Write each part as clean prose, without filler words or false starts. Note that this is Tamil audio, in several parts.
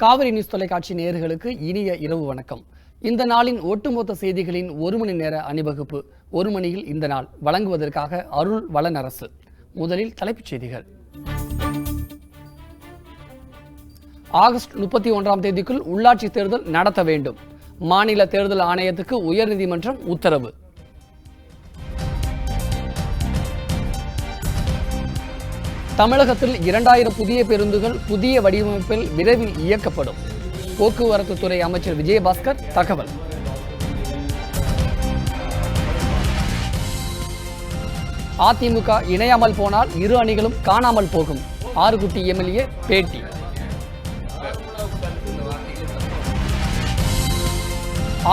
காவிரி நியூஸ் தொலைக்காட்சி நேயர்களுக்கு இனிய இரவு வணக்கம். இந்த நாளின் ஒட்டுமொத்த செய்திகளின் ஒரு மணி நேர அணிவகுப்பு ஒரு மணியில் இந்த நாள் வழங்குவதற்காக அருள் வளனரசு. முதலில் தலைப்புச் செய்திகள். ஆகஸ்ட் 31ஆம் தேதிக்குள் உள்ளாட்சி தேர்தல் நடத்த வேண்டும். மாநில தேர்தல் ஆணையத்துக்கு உயர்நீதிமன்றம் உத்தரவு. தமிழகத்தில் 2000 புதிய பேருந்துகள் புதிய வடிவமைப்பில் விரைவில் இயக்கப்படும். போக்குவரத்து துறை அமைச்சர் விஜயபாஸ்கர் தகவல். அதிமுக இணையாமல் போனால் இரு அணிகளும் காணாமல் போகும். ஆறுகுட்டி எம்எல்ஏ பேட்டி.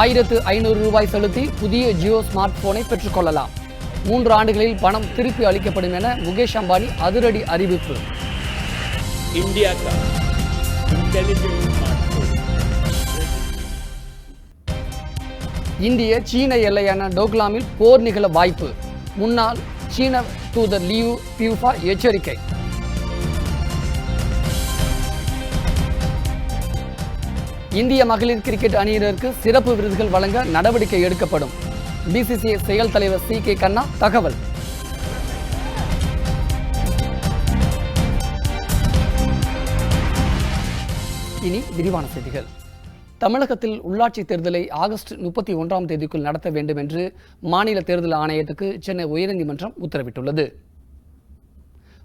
₹1500 செலுத்தி புதிய ஜியோ ஸ்மார்ட் போனை பெற்றுக் கொள்ளலாம். 3 ஆண்டுகளில் பணம் திருப்பி அளிக்கப்படும் என முகேஷ் அம்பானி அதிரடி அறிவிப்பு. இந்திய சீன எல்லையான டோக்லாமில் போர் நிகழ வாய்ப்பு. முன்னாள் சீன தூதர் லியூ பியூஃபா எச்சரிக்கை. இந்திய மகளிர் கிரிக்கெட் அணியினருக்கு சிறப்பு விருதுகள் வழங்க நடவடிக்கை எடுக்கப்படும். பிசிசிஐ செயல் தலைவர் CK கண்ணா தகவல். இனி விரிவான செய்திகள். தமிழகத்தில் உள்ளாட்சி தேர்தலை ஆகஸ்ட் 31ஆம் தேதிக்குள் நடத்த வேண்டும் என்று மாநில தேர்தல் ஆணையத்துக்கு சென்னை உயர்நீதிமன்றம் உத்தரவிட்டுள்ளது.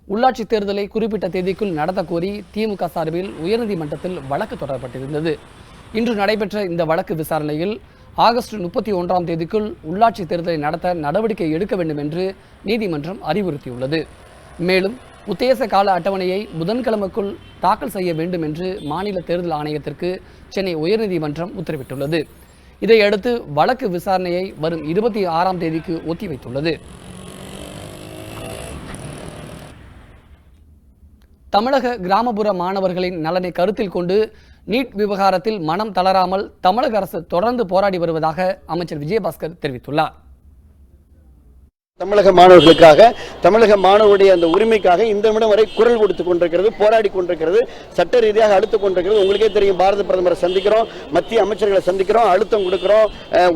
உள்ளாட்சி தேர்தலை குறிப்பிட்ட தேதிக்குள் நடத்த கோரி திமுக சார்பில் உயர்நீதிமன்றத்தில் வழக்கு தொடரப்பட்டிருந்தது. இன்று நடைபெற்ற இந்த வழக்கு விசாரணையில் ஆகஸ்ட் 31ஆம் தேதிக்குள் உள்ளாட்சி தேர்தலை நடத்த நடவடிக்கை எடுக்க வேண்டும் என்று நீதிமன்றம் அறிவுறுத்தியுள்ளது. மேலும் உத்தேச கால அட்டவணையை புதன்கிழமைக்குள் தாக்கல் செய்ய வேண்டும் என்று மாநில தேர்தல் ஆணையத்திற்கு சென்னை உயர்நீதிமன்றம் உத்தரவிட்டுள்ளது. இதையடுத்து வழக்கு விசாரணையை வரும் 26ஆம் தேதிக்கு ஒத்திவைத்துள்ளது. தமிழக கிராமப்புற மாணவர்களின் நலனை கருத்தில் கொண்டு நீட் விவகாரத்தில் மனம் தளராமல் தமிழக அரசு தொடர்ந்து போராடி வருவதாக அமைச்சர் விஜயபாஸ்கர் தெரிவித்துள்ளார். தமிழக மாணவர்களுக்காக, தமிழக மாணவருடைய அந்த உரிமைக்காக இந்த நிமிடம் வரை குரல் கொடுத்துக் கொண்டிருக்கிறது, போராடி கொண்டிருக்கிறது, சட்ட ரீதியாக அழுத்தம் கொண்டிருக்கிறது. உங்களுக்கே தெரியும், பாரத பிரதமரை சந்திக்கிறோம், மத்திய அமைச்சர்களை சந்திக்கிறோம், அழுத்தம் கொடுக்கிறோம்,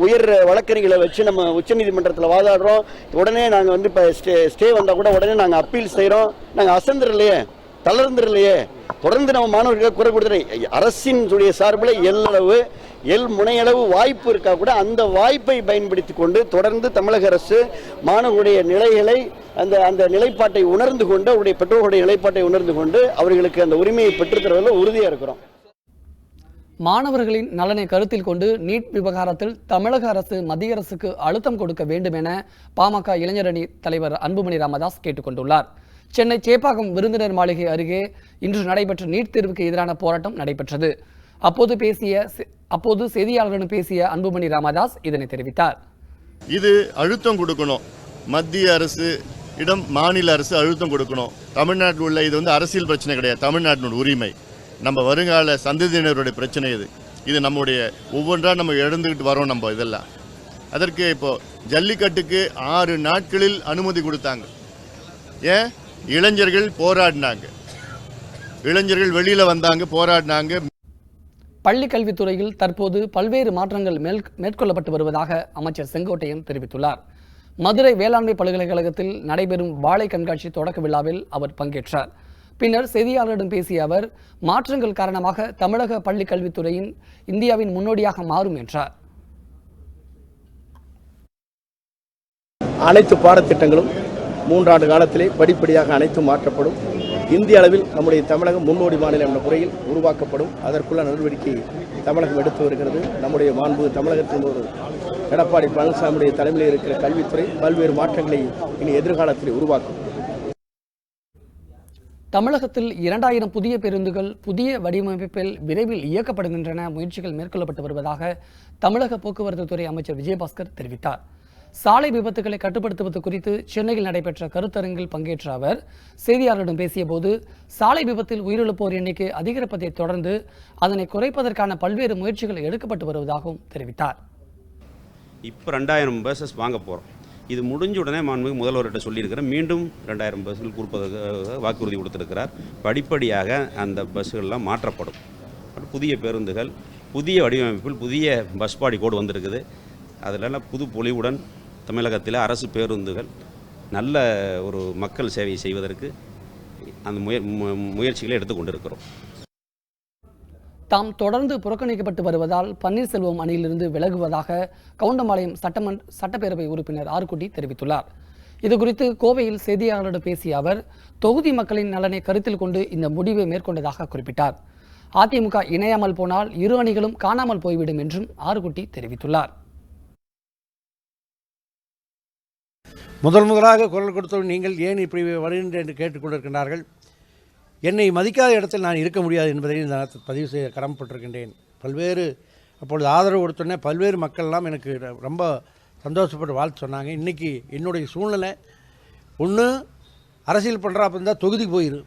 உயர் வழக்கறிஞர்களை வச்சு நம்ம உச்சநீதிமன்றத்தில் வாதாடுறோம். உடனே நாங்கள் இப்போ ஸ்டே வந்தால் கூட உடனே நாங்கள் அப்பீல் செய்கிறோம். நாங்கள் அசந்துடலையே, தளர்ந்துடலையே, தொடர்ந்து நம்ம மாணவர்களுக்கு குரல் கொடுத்துறோம். அரசின் சார்பில் முனையளவு வாய்ப்பு இருக்கா கூட அந்த வாய்ப்பை பயன்படுத்தி கொண்டு தொடர்ந்து தமிழக அரசு மாணவர்களுடைய நிலைகளை அந்த நிலைப்பாட்டை உணர்ந்து கொண்டு, அவருடைய பெற்றோர்களுடைய நிலைப்பாட்டை உணர்ந்து கொண்டு அவர்களுக்கு அந்த உரிமையை பெற்றுத்தருவதில் உறுதியாக இருக்கிறோம். மாணவர்களின் நலனை கருத்தில் கொண்டு நீட் விவகாரத்தில் தமிழக அரசு மத்திய அரசுக்கு அழுத்தம் கொடுக்க வேண்டும் என பாமக இளைஞரணி தலைவர் அன்புமணி ராமதாஸ் கேட்டுக்கொண்டுள்ளார். சென்னை சேப்பாக்கம் விருந்தினர் மாளிகை அருகே இன்று நடைபெற்ற நீட் தேர்வுக்கு எதிரான போராட்டம் நடைபெற்றது. அப்போது செய்தியாளர்களிடம் பேசிய அன்புமணி ராமதாஸ் இதனை தெரிவித்தார். இது அழுத்தம் கொடுக்கணும், மத்திய அரசு இடம் மாநில அரசு அழுத்தம் கொடுக்கணும். தமிழ்நாட்டில் உள்ள இது அரசியல் பிரச்சனை கிடையாது, தமிழ்நாட்டினோட உரிமை, நம்ம வருங்கால சந்ததியினருடைய பிரச்சனை. இது நம்முடைய ஒவ்வொன்றா நம்ம இழந்துக்கிட்டு வரோம். நம்ம இதெல்லாம் அதற்கு இப்போ ஜல்லிக்கட்டுக்கு 6 நாட்களில் அனுமதி கொடுத்தாங்க. ஏன்? இளைஞர்கள் போராடினாங்க, இளைஞர்கள் வெளியில வந்தாங்க, போராடினாங்க. பள்ளி கல்வித்துறையில் தற்போது பல்வேறு மாற்றங்கள் மேற்கொள்ளப்பட்டு வருவதாக அமைச்சர் செங்கோட்டையன் தெரிவித்துள்ளார். மதுரை வேளாண்மை பல்கலைக்கழகத்தில் நடைபெறும் வாழை கண்காட்சி தொடக்க விழாவில் அவர் பங்கேற்றார். பின்னர் செய்தியாளர்களிடம் பேசிய அவர், மாற்றங்கள் காரணமாக தமிழக பள்ளி கல்வித்துறையின் இந்தியாவின் முன்னோடியாக மாறும் என்றார். அனைத்து பாடத்திட்டங்களும் 3 ஆண்டு காலத்திலே படிப்படியாக அனைத்தும் மாற்றப்படும். இந்திய அளவில் நம்முடைய தமிழகம் முன்னோடி மாநிலம் என்ற முறையில் உருவாக்கப்படும். அதற்குள்ள நடவடிக்கை தமிழகம் எடுத்து வருகிறது. நம்முடைய மாண்பு தமிழகத்தின் ஒரு எடப்பாடி பழனிசாமியுடைய தலைமையில் இருக்கிற கல்வித்துறை பல்வேறு மாற்றங்களை இனி எதிர்காலத்தில் உருவாக்கும். தமிழகத்தில் 2000 புதிய பேருந்துகள் புதிய வடிவமைப்பில் விரைவில் இயக்கப்படுகின்றன முயற்சிகள் மேற்கொள்ளப்பட்டு வருவதாக தமிழக போக்குவரத்து துறை அமைச்சர் விஜயபாஸ்கர் தெரிவித்தார். சாலை விபத்துகளை கட்டுப்படுத்துவது குறித்து சென்னையில் நடைபெற்ற கருத்தரங்கில் பங்கேற்ற அவர் செய்தியாளர்களிடம் பேசிய போது, சாலை விபத்தில் உயிரிழப்போர் எண்ணிக்கை அதிகரிப்பதை தொடர்ந்து அதனை குறைப்பதற்கான பல்வேறு முயற்சிகள் எடுக்கப்பட்டு வருவதாகவும் தெரிவித்தார். இப்போ 2000 பஸ்ஸஸ் வாங்க போகிறோம். இது முடிஞ்ச உடனே மாண்புமிகு முதல்வர்கிட்ட சொல்லியிருக்கிறேன். மீண்டும் 2000 பஸ்கள் கொடுப்பதற்கு வாக்குறுதி கொடுத்திருக்கிறார். படிப்படியாக அந்த பஸ்ஸுகள்லாம் மாற்றப்படும். உருவாக்கப்பட்டு புதிய பேருந்துகள், புதிய வடிவமைப்பில் புதிய பஸ் பாடி கோடு வந்திருக்குது. அதில் புது பொலிவுடன் தமிழகத்தில் அரசு பேருந்துகள் நல்ல ஒரு மக்கள் சேவை செய்வதற்கு அந்த முயற்சிகளை எடுத்துக்கொண்டிருக்கிறோம். தாம் தொடர்ந்து புறக்கணிக்கப்பட்டு வருவதால் பன்னீர்செல்வம் அணியிலிருந்து விலகுவதாக கவுண்டம்பாளையம் சட்டப்பேரவை உறுப்பினர் ஆறுக்குட்டி தெரிவித்துள்ளார். இதுகுறித்து கோவையில் செய்தியாளர்களிடம் பேசிய அவர், தொகுதி மக்களின் நலனை கருத்தில் கொண்டு இந்த முடிவை மேற்கொண்டதாக குறிப்பிட்டார். அதிமுக இணையாமல் போனால் இரு அணிகளும் காணாமல் போய்விடும் என்றும் ஆறுக்குட்டி தெரிவித்துள்ளார். முதலாக குரல் கொடுத்தவர்கள் நீங்கள் ஏன் இப்படி வருகின்ற என்று கேட்டுக்கொண்டிருக்கின்றார்கள். என்னை மதிக்காத இடத்தில் நான் இருக்க முடியாது என்பதை நான் பதிவு செய்ய கடமைப்பட்டிருக்கின்றேன். அப்பொழுது ஆதரவு கொடுத்தோன்னே பல்வேறு மக்கள்லாம் எனக்கு ரொம்ப சந்தோஷப்பட்டு வாழ்த்து சொன்னாங்க. இன்றைக்கி என்னுடைய சூழ்நிலை ஒன்று அரசியல் பண்ணுறாப்ப இருந்தால் தொகுதிக்கு போயிரு,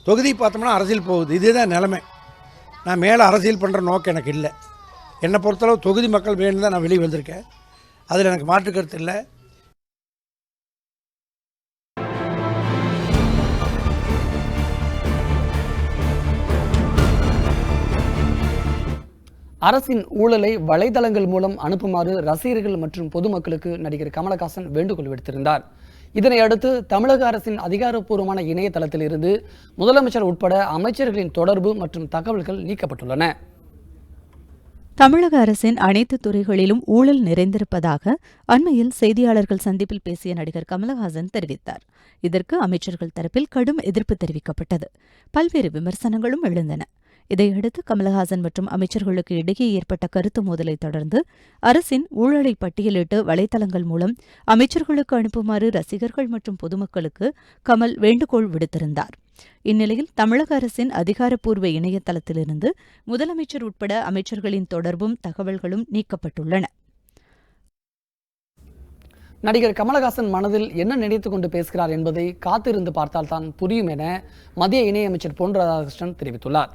தொகுதி பார்த்தோம்னா அரசியல் போகுது, இதுதான் நிலைமை. நான் மேலே அரசியல் பண்ணுற நோக்கம் எனக்கு இல்லை. என்னை பொறுத்தளவு தொகுதி மக்கள் வேணும் தான் நான் வெளியே வந்திருக்கேன். அதில் எனக்கு மாற்று கருத்து இல்லை. அரசின் ஊழலை வலைதளங்கள் மூலம் அனுப்புமாறு ரசிகர்கள் மற்றும் பொதுமக்களுக்கு நடிகர் கமலஹாசன் வேண்டுகோள் விடுத்திருந்தார். இதனை அடுத்து தமிழக அரசின் அதிகாரப்பூர்வமான இணையதளத்தில் இருந்து முதலமைச்சர் உட்பட அமைச்சர்களின் தொடர்பு மற்றும் தகவல்கள் நீக்கப்பட்டுள்ளன. தமிழக அரசின் அனைத்து துறைகளிலும் ஊழல் நிறைந்திருப்பதாக அண்மையில் செய்தியாளர்கள் சந்திப்பில் பேசிய நடிகர் கமலஹாசன் தெரிவித்தார். இதற்கு அமைச்சர்கள் தரப்பில் கடும் எதிர்ப்பு தெரிவிக்கப்பட்டது. பல்வேறு விமர்சனங்களும் எழுந்தன. இதையடுத்து கமலஹாசன் மற்றும் அமைச்சர்களுக்கு இடையே ஏற்பட்ட கருத்து மோதலை தொடர்ந்து அரசின் ஊழலை பட்டியலிட்டு வலைதளங்கள் மூலம் அமைச்சர்களுக்கு அனுப்புமாறு ரசிகர்கள் மற்றும் பொதுமக்களுக்கு கமல் வேண்டுகோள் விடுத்திருந்தார். இந்நிலையில் தமிழக அரசின் அதிகாரப்பூர்வ இணையதளத்திலிருந்து முதலமைச்சர் உட்பட அமைச்சர்களின் தொடர்பும் தகவல்களும் நீக்கப்பட்டுள்ளன. நடிகர் கமலஹாசன் மனதில் என்ன நினைத்துக் கொண்டு பேசுகிறார் என்பதை காத்திருந்து பார்த்தால்தான் புரியும் என மத்திய இணையமைச்சர் பொன் ராதாகிருஷ்ணன் தெரிவித்துள்ளார்.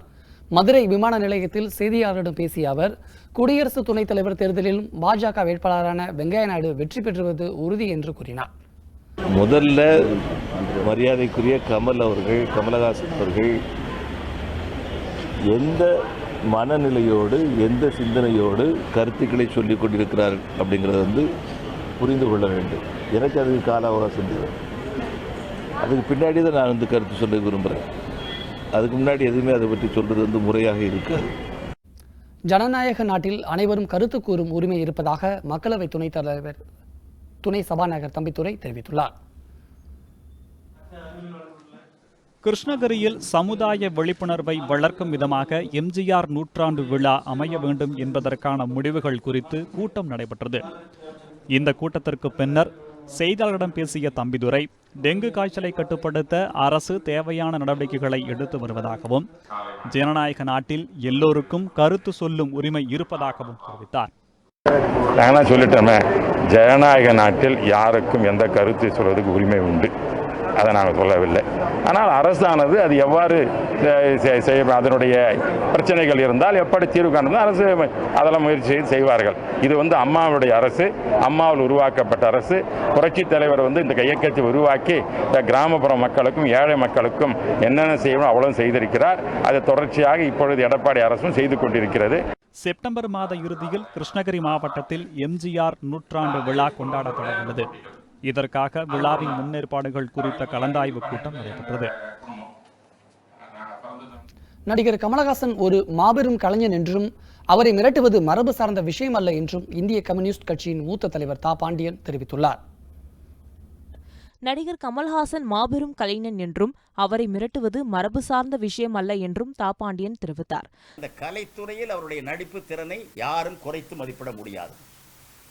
மதுரை விமான நிலையத்தில் செய்தியாளர்களிடம் பேசிய அவர், குடியரசு துணைத் தலைவர் தேர்தலிலும் பாஜக வேட்பாளரான வெங்கையா நாயுடு வெற்றி பெறுவது உறுதி என்று கூறினார். முதல்ல மரியாதைக்குரிய கமலஹாசன் அவர்கள் எந்த மனநிலையோடு எந்த சிந்தனையோடு கருத்துக்களை சொல்லிக் கொண்டிருக்கிறார் அப்படிங்கிறத புரிந்து கொள்ள வேண்டும். எனக்கு அதுக்கு கால அவகாசம் இல்லை. அதுக்கு பின்னாடி தான் நான் கருத்து சொல்ல விரும்புகிறேன். அதுக்கு முன்னாடி எதுவுமே அதை பற்றி சொல்றது முறையாக இருக்காது. ஜனநாயக நாட்டில் அனைவரும் கருத்து கூறும் உரிமை இருப்பதாக மக்களவை துணை சபாநாயகர் தம்பிதுரை தெரிவித்துள்ளார். கிருஷ்ணகிரியில் சமுதாய விழிப்புணர்வை வளர்க்கும் விதமாக எம்ஜிஆர் நூற்றாண்டு விழா அமைய வேண்டும் என்பதற்கான முடிவுகள் குறித்து கூட்டம் நடைபெற்றது. இந்த கூட்டத்திற்கு பின்னர் செய்தியாளர்களிடம் பேசிய தம்பிதுரை, டெங்கு காய்ச்சலை கட்டுப்படுத்த அரசு தேவையான நடவடிக்கைகளை எடுத்து வருவதாகவும் ஜனநாயக நாட்டில் எல்லோருக்கும் கருத்து சொல்லும் உரிமை இருப்பதாகவும் தெரிவித்தார். நாங்கள் சொல்லிட்டோமே, ஜனநாயக நாட்டில் யாருக்கும் எந்த கருத்தை சொல்வதற்கு உரிமை உண்டு. அதை நாங்கள் சொல்லவில்லை. ஆனால் அரசானது அது எவ்வாறு அதனுடைய பிரச்சனைகள் இருந்தால் எப்படி தீர்வு காணணும் அரசு அதெல்லாம் முயற்சி செய்வார்கள். இது அம்மாவுடைய அரசு, அம்மாவில் உருவாக்கப்பட்ட அரசு. புரட்சித் தலைவர் இந்த இயக்கத்தை உருவாக்கி கிராமப்புற மக்களுக்கும் ஏழை மக்களுக்கும் என்னென்ன செய்யணும் அவ்வளவு செய்திருக்கிறார். அது தொடர்ச்சியாக இப்பொழுது எடப்பாடி அரசும் செய்து கொண்டிருக்கிறது. செப்டம்பர் மாத இறுதியில் கிருஷ்ணகிரி மாவட்டத்தில் எம்ஜிஆர் நூற்றாண்டு விழா கொண்டாடப்பட உள்ளது. இதற்காக விழாவின் முன்னேற்பாடுகள் குறித்த கலந்தாய்வு கூட்டம் நடைபெற்றது. நடிகர் கமலஹாசன் ஒரு மாபெரும் கலைஞன் என்றும் அவரை மிரட்டுவது மரபு சார்ந்த விஷயம் அல்ல என்றும் இந்திய கம்யூனிஸ்ட் கட்சியின் மூத்த தலைவர் தா பாண்டியன் தெரிவித்துள்ளார். நடிகர் கமல்ஹாசன் மாபெரும் கலைஞன் என்றும் அவரை மிரட்டுவது மரபு சார்ந்த விஷயம் அல்ல என்றும் தா பாண்டியன் தெரிவித்தார். இந்த கலைத்துறையில் அவருடைய நடிப்பு திறனை யாரும் குறைத்து மதிப்பிட முடியாது.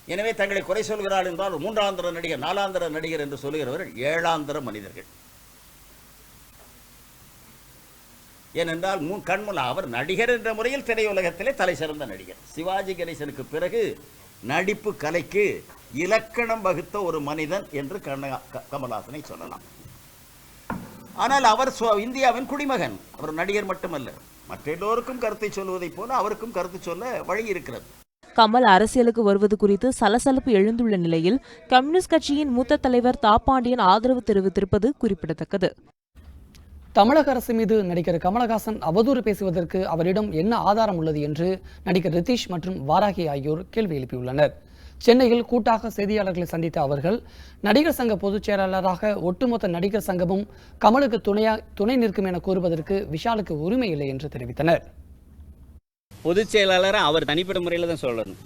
எனவே தங்களை குறை சொல்கிறார் என்றால் மூன்றாந்திர நடிகர், நாலாந்திர நடிகர் என்று சொல்லுகிறவர்கள் ஏழாந்திர மனிதர்கள். ஏனென்றால் அவர் நடிகர் என்ற முறையில் திரையுலகத்திலே தலை சிறந்த நடிகர். சிவாஜி கணேசனுக்கு பிறகு நடிப்பு கலைக்கு இலக்கணம் வகுத்த ஒரு மனிதன் என்று கமல்ஹாசனை சொல்லலாம். ஆனால் அவர் இந்தியாவின் குடிமகன். அவர் நடிகர் மட்டுமல்ல, மற்ற எல்லோருக்கும் கருத்தை சொல்வதைப் போல அவருக்கும் கருத்து சொல்ல வழி இருக்கிறது. கமல் அரசியலுக்கு வருவது குறித்து சலசலப்பு எழுந்துள்ள நிலையில் கம்யூனிஸ்ட் கட்சியின் மூத்த தலைவர் தா பாண்டியன் ஆதரவு தெரிவித்திருப்பது குறிப்பிடத்தக்கது. தமிழக அரசு மீது நடிகர் கமலஹாசன் அவதூறு பேசுவதற்கு அவரிடம் என்ன ஆதாரம் உள்ளது என்று நடிகர் ரிதீஷ் மற்றும் வாராகி ஆகியோர் கேள்வி எழுப்பியுள்ளனர். சென்னையில் கூட்டாக செய்தியாளர்களை சந்தித்த அவர்கள் நடிகர் சங்க பொதுச் செயலாளராக ஒட்டுமொத்த நடிகர் சங்கமும் கமலுக்கு துணை நிற்கும் என கூறுவதற்கு விஷாலுக்கு உரிமை இல்லை என்று தெரிவித்தனர். பொதுச் செயலாளராக அவர் தனிப்பட்ட முறையில் தான் சொல்லணும்.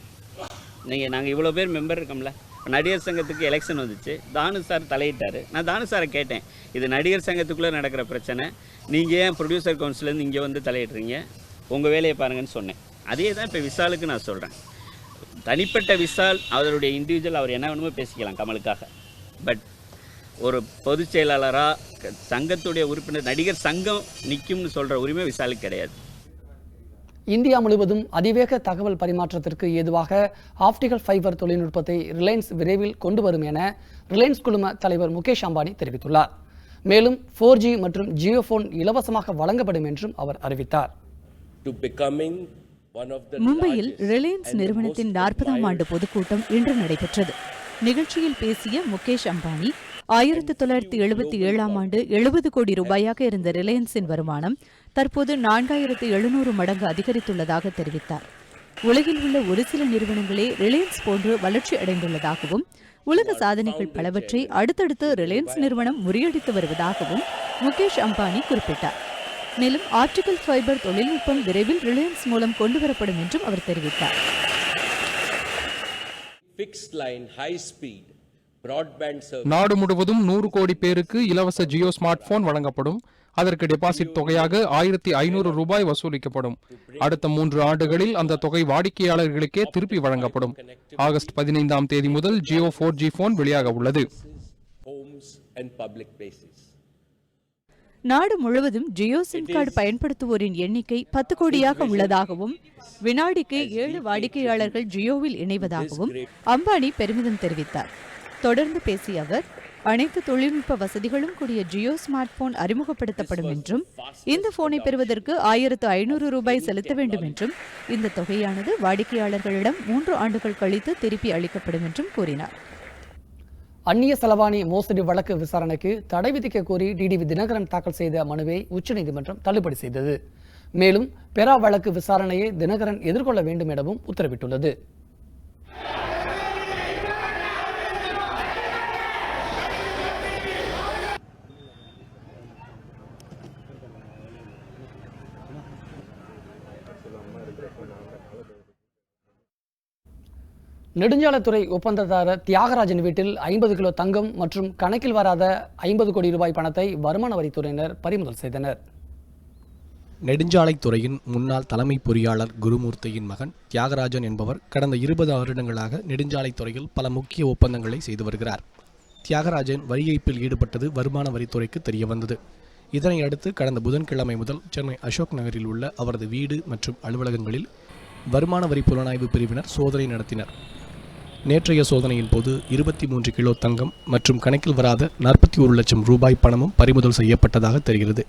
நாங்கள் இவ்வளோ பேர் மெம்பர் இருக்கோம்ல, நடிகர் சங்கத்துக்கு எலெக்ஷன் வந்துச்சு, தானு சார் தலையிட்டார். நான் தானு சாரை கேட்டேன், இது நடிகர் சங்கத்துக்குள்ளே நடக்கிற பிரச்சனை, நீங்கள் ஏன் ப்ரொடியூசர் கவுன்சிலேருந்து இங்கே வந்து தலையிடுறீங்க, உங்கள் வேலையை பாருங்கன்னு சொன்னேன். அதே தான் இப்போ விஷாலுக்கு நான் சொல்கிறேன். தனிப்பட்ட விஷால் அவருடைய இண்டிவிஜுவல், அவர் என்ன வேணுமோ பேசிக்கலாம் கமலுக்காக. பட் ஒரு பொதுச் செயலாளராக சங்கத்துடைய உறுப்பினர் நடிகர் சங்கம் நிற்கும்னு சொல்கிற உரிமை விஷாலுக்கு கிடையாது. இந்தியா முழுவதும் அதிவேக தகவல் பரிமாற்றத்திற்கு ஏதுவாக ஆப்டிகல் ஃபைபர் தொழில்நுட்பத்தை ரிலையன்ஸ் விரைவில் கொண்டு வரும் என ரிலையன்ஸ் குழும தலைவர் முகேஷ் அம்பானி தெரிவித்துள்ளார். மேலும் 4G மற்றும் ஜியோ போன் இலவசமாக வழங்கப்படும் என்றும் அவர் அறிவித்தார். மும்பையில் ரிலையன்ஸ் நிறுவனத்தின் 40ஆம் ஆண்டு பொதுக்கூட்டம் இன்று நடைபெற்றது. நிகழ்ச்சியில் பேசிய முகேஷ் அம்பானி 1977ஆம் ஆண்டு 70 கோடி ரூபாயாக இருந்த ரிலையன்ஸின் வருமானம் தற்போது 4700 மடங்கு அதிகரித்துள்ளதாக தெரிவித்தார். உலகில் உள்ள ஒரு சில நிறுவனங்களே ரிலையன்ஸ் போன்று வளர்ச்சி அடைந்துள்ளதாகவும் உலக சாதனைகள் பலவற்றை அடுத்தடுத்து ரிலையன்ஸ் நிறுவனம் முறியடித்து வருவதாகவும் முகேஷ் அம்பானி குறிப்பிட்டார். மேலும் ஆப்டிகல் ஃபைபர் தொழில்நுட்பம் விரைவில் ரிலையன்ஸ் மூலம் கொண்டுவரப்படும் என்றும் அவர் தெரிவித்தார். நாடு முழுவதும் 100 கோடி பேருக்கு இலவச ஜியோ ஸ்மார்ட் போன் வழங்கப்படும். அதற்கு டெபாசிட் தொகையாக 1500 ரூபாய் வசூலிக்கப்படும். அடுத்த 3 ஆண்டுகளில் அந்த தொகை வாடிக்கையாளர்களுக்கே திருப்பி வழங்கப்படும். ஆகஸ்ட் 15ஆம் தேதி முதல் ஜியோ 4G போன் வெளியாக உள்ளது. நாடு முழுவதும் ஜியோ சிம் கார்டு பயன்படுத்துவோரின் எண்ணிக்கை 10 கோடியாக உள்ளதாகவும் வினாடிக்கு 7 வாடிக்கையாளர்கள் ஜியோவில் இணைவதாகவும் அம்பானி பெருமிதம் தெரிவித்தார். தொடர்ந்து பேசிய அவர், அனைத்து தொழில்நுட்ப வசதிகளும் கூடிய ஜியோ ஸ்மார்ட் போன் அறிமுகப்படுத்தப்படும் என்றும் இந்த போனை பெறுவதற்கு 1500 ரூபாய் செலுத்த வேண்டும் என்றும் இந்த தொகையானது வாடிக்கையாளர்களிடம் 3 ஆண்டுகள் கழித்து திருப்பி அளிக்கப்படும் என்றும் கூறினார். அந்நிய செலவாணி மோசடி வழக்கு விசாரணைக்கு தடை விதிக்க கோரி டிடிவி தினகரன் தாக்கல் செய்த மனுவை உச்சநீதிமன்றம் தள்ளுபடி செய்தது. மேலும் பெரா வழக்கு விசாரணையை தினகரன் எதிர்கொள்ள வேண்டும் எனவும் உத்தரவிட்டுள்ளது. நெடுஞ்சாலைத்துறை ஒப்பந்ததாரர் தியாகராஜன் வீட்டில் 50 கிலோ தங்கம் மற்றும் கணக்கில் வராத 50 கோடி ரூபாய் பணத்தை வருமான வரித்துறையினர் பறிமுதல் செய்தனர். நெடுஞ்சாலைத்துறையின் முன்னாள் தலைமை பொறியாளர் குருமூர்த்தியின் மகன் தியாகராஜன் என்பவர் கடந்த 20 வருடங்களாக நெடுஞ்சாலைத்துறையில் பல முக்கிய ஒப்பந்தங்களை செய்து வருகிறார். தியாகராஜன் வரி ஏய்ப்பில் ஈடுபட்டது வருமான வரித்துறைக்கு தெரியவந்தது. இதனை அடுத்து கடந்த புதன்கிழமை முதல் சென்னை அசோக் நகரில் உள்ள அவரது வீடு மற்றும் அலுவலகங்களில் வருமான வரி புலனாய்வு பிரிவினர் சோதனை நடத்தினர். நேற்றைய சோதனையின் போது 23 கிலோ தங்கம் மற்றும் கணக்கில் வராத 41 லட்சம் ரூபாய் பணமும் பறிமுதல் செய்யப்பட்டதாக தெரிகிறது.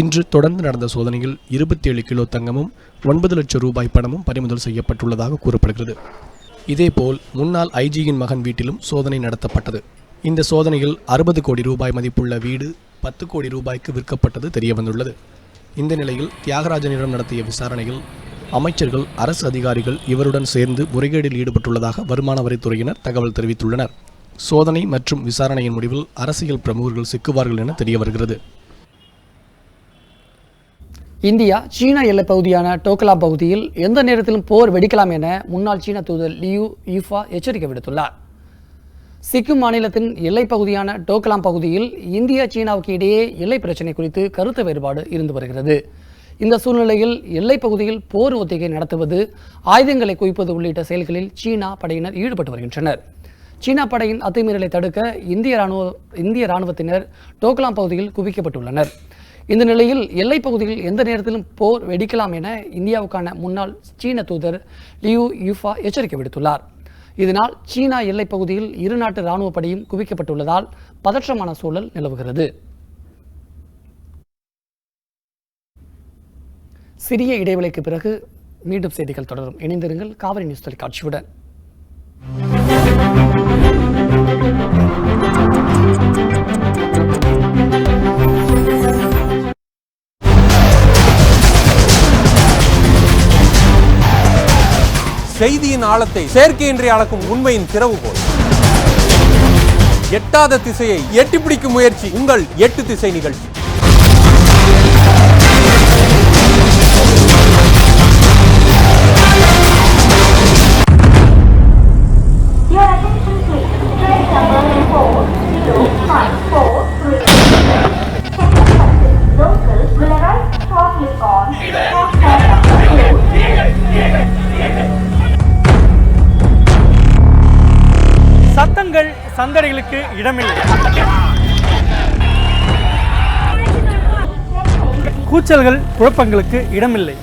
இன்று தொடர்ந்து நடந்த சோதனையில் 27 கிலோ தங்கமும் 9 லட்சம் ரூபாய் பணமும் பறிமுதல் செய்யப்பட்டுள்ளதாக கூறப்படுகிறது. இதேபோல் முன்னாள் ஐஜியின் மகன் வீட்டிலும் சோதனை நடத்தப்பட்டது. இந்த சோதனையில் 60 கோடி ரூபாய் மதிப்புள்ள வீடு 10 கோடி ரூபாய்க்கு விற்கப்பட்டது தெரியவந்துள்ளது. இந்த நிலையில் தியாகராஜனிடம் நடத்திய விசாரணையில் அமைச்சர்கள், அரசு அதிகாரிகள் இவருடன் சேர்ந்து முறைகேடில் ஈடுபட்டுள்ளதாக வருமான வரித்துறையினர் தகவல் தெரிவித்துள்ளனர். சோதனை மற்றும் விசாரணையின் முடிவில் அரசியல் பிரமுகர்கள் சிக்குவார்கள் என தெரிய வருகிறது. இந்தியா சீனா எல்லைப் பகுதியான டோக்லாம் பகுதியில் எந்த நேரத்திலும் போர் வெடிக்கலாம் என முன்னாள் சீன தூதர் லியூ யூஃபா எச்சரிக்கை விடுத்துள்ளார். சிக்கிம் மாநிலத்தின் எல்லைப் பகுதியான டோக்லாம் பகுதியில் இந்தியா சீனாவுக்கு இடையே எல்லை பிரச்சினை குறித்து கருத்து வேறுபாடு இருந்து வருகிறது. இந்த சூழ்நிலையில் எல்லைப் பகுதியில் போர் ஒத்திகை நடத்துவது, ஆயுதங்களை குவிப்பது உள்ளிட்ட செயல்களில் சீனா படையினர் ஈடுபட்டு வருகின்றனர். சீனா படையின் அத்துமீறலை தடுக்க இந்திய ராணுவத்தினர் டோக்லாம் பகுதியில் குவிக்கப்பட்டுள்ளனர். இந்த நிலையில் எல்லைப் பகுதியில் எந்த நேரத்திலும் போர் வெடிக்கலாம் என இந்தியாவுக்கான முன்னாள் சீன தூதர் லியூ யூஃபா எச்சரிக்கை விடுத்துள்ளார். இதனால் சீனா எல்லைப் பகுதியில் இரு நாட்டு ராணுவ படையும் குவிக்கப்பட்டுள்ளதால் பதற்றமான சூழல் நிலவுகிறது. சிறிய இடைவெளிக்கு பிறகு மீண்டும் செய்திகள் தொடரும். இணைந்திருங்கள் காவிரி நியூஸ் தொலைக்காட்சியுடன். செய்தியின் ஆழத்தை செயற்கையின்றி அளக்கும் உண்மையின் திறவுகோல். எட்டாத திசையை எட்டி பிடிக்கும் முயற்சி உங்கள் 8 திசை நிகழ்ச்சி. சத்தங்கள் சந்தடிகளுக்கு இடமில்லை, கூச்சல்கள் குழப்பங்களுக்கு இடமில்லை.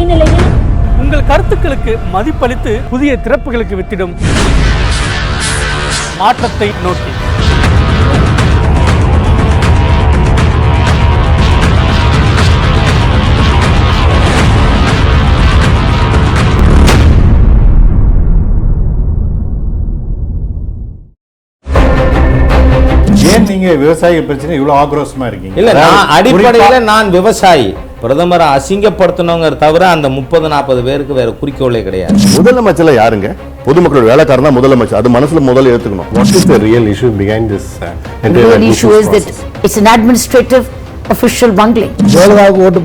இந்நிலையில் உங்கள் கருத்துக்களுக்கு மதிப்பளித்து புதிய திறப்புகளுக்கு வித்திடும் மாற்றத்தை நோக்கி. ஏன் நீங்க விவசாய பிரச்சனை இவ்வளவு ஆக்ரோஷமா இருக்கீங்க? இல்ல, நான் அடிப்படையில நான் விவசாயி. பிரதமரை அசிங்கப்படுத்தணுங்கிற தவிர அந்த 30-40 பேருக்கு வேற குறிக்கோளே கிடையாது. முதலமைச்சர் யாருங்க? பொதுமக்களோட வேலைக்காரன் தான் முதலமைச்சர். அது மனசுல முதல்ல ஏத்துக்கணும். What is the real issue behind this? The real issue is that it's an administrative official bungling. ஜெயலலிதாவுக்கு ஓட்டு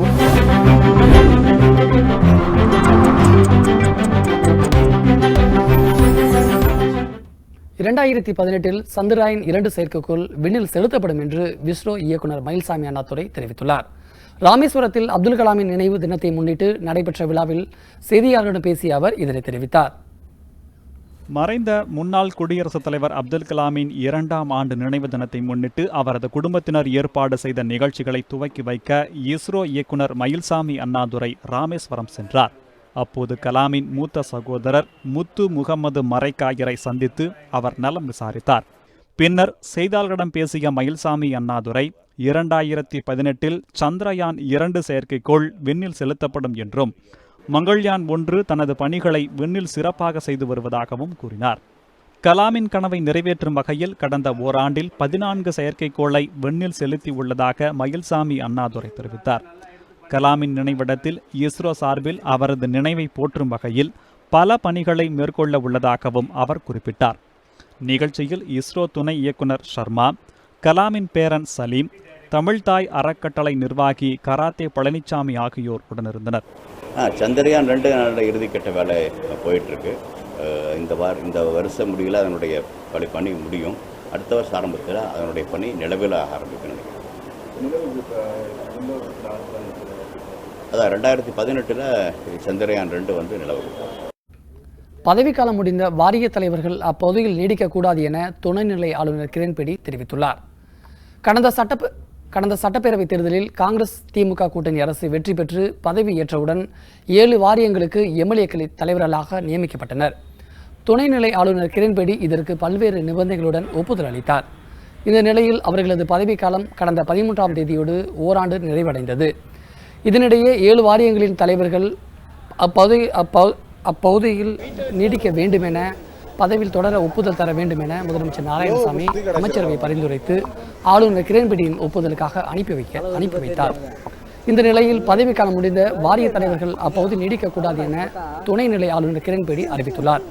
2018 சந்திராயன் 2 செயற்கைக்கோள் விண்ணில் செலுத்தப்படும் என்று விஸ்ரோ இயக்குனர் மயில்சாமி அண்ணாதுரை தெரிவித்துள்ளார். ராமேஸ்வரத்தில் அப்துல் கலாமின் நினைவு தினத்தை முன்னிட்டு நடைபெற்ற விழாவில் செய்தியாளர்களிடம் பேசிய அவர் இதனை தெரிவித்தார். மறைந்த முன்னாள் குடியரசுத் தலைவர் அப்துல் கலாமின் 2ஆம் ஆண்டு நினைவு தினத்தை முன்னிட்டு அவரது குடும்பத்தினர் ஏற்பாடு செய்த நிகழ்ச்சிகளை துவக்கி வைக்க இஸ்ரோ இயக்குனர் மயில்சாமி அண்ணாதுரை ராமேஸ்வரம் சென்றார். அப்போது கலாமின் மூத்த சகோதரர் முத்து முகமது மரைக்காயரை சந்தித்து அவர் நலம் விசாரித்தார். பின்னர் செய்தியாளர்களிடம் பேசிய மயில்சாமி அண்ணாதுரை 2018 சந்திரயான் 2 செயற்கைக்கோள் விண்ணில் செலுத்தப்படும் என்றும் மங்கள்யான் 1 தனது பணிகளை விண்ணில் சிறப்பாக செய்து வருவதாகவும் கூறினார். கலாமின் கனவை நிறைவேற்றும் வகையில் கடந்த ஓராண்டில் 14 செயற்கைக்கோளை விண்ணில் செலுத்தி உள்ளதாக மயில்சாமி அண்ணாதுரை தெரிவித்தார். கலாமின் நினைவிடத்தில் இஸ்ரோ சார்பில் அவரது நினைவை போற்றும் வகையில் பல பணிகளை மேற்கொள்ள உள்ளதாகவும் அவர் குறிப்பிட்டார். நிகழ்ச்சியில் இஸ்ரோ துணை இயக்குனர் ஷர்மா, கலாமின் பேரன் சலீம், தமிழ்தாய் அறக்கட்டளை நிர்வாகி கராத்தே பழனிசாமி ஆகியோர் உடனிருந்தனர். சந்திரயான் 2 இறுதிக்கட்ட வேலை போயிட்டுருக்கு. இந்த வருஷம் முடிவில் அதனுடைய பணி முடியும். அடுத்த வருஷம் ஆரம்பத்தில் அதனுடைய பணி நிலவில் ஆரம்பிக்கணும். அதான் 2018 சந்திரயான் 2 நிலவு. பதவிக்காலம் முடிந்த வாரிய தலைவர்கள் அப்பகுதியில் நீடிக்கக்கூடாது என துணைநிலை ஆளுநர் கிரண்பேடி தெரிவித்துள்ளார். கடந்த சட்டப்பேரவைத் தேர்தலில் காங்கிரஸ் திமுக கூட்டணி அரசு வெற்றி பெற்று பதவி ஏற்றவுடன் 7 வாரியங்களுக்கு எம்எல்ஏக்கள் தலைவர்களாக நியமிக்கப்பட்டனர். துணைநிலை ஆளுநர் கிரண்பேடி இதற்கு பல்வேறு நிபந்தனைகளுடன் ஒப்புதல் அளித்தார். இந்த நிலையில் அவர்களது பதவிக்காலம் கடந்த 13ஆம் தேதியோடு ஓராண்டு நிறைவடைந்தது. இதனிடையே 7 வாரியங்களின் தலைவர்கள் அப்பகுதியில் நீடிக்க வேண்டும் என பதவியில் தொடர ஒப்புதல் தர வேண்டும் என முதலமைச்சர் நாராயணசாமி அமைச்சரவை பரிந்துரைத்து ஆளுநர் கிரண்பேடியின் ஒப்புதலுக்காக அனுப்பி வைத்தார். இந்த நிலையில் பதவிக்காலம் முடிந்த வாரிய தலைவர்கள் அப்பகுதி நீடிக்கக்கூடாது என துணைநிலை ஆளுநர் கிரண்பேடி அறிவித்துள்ளார்.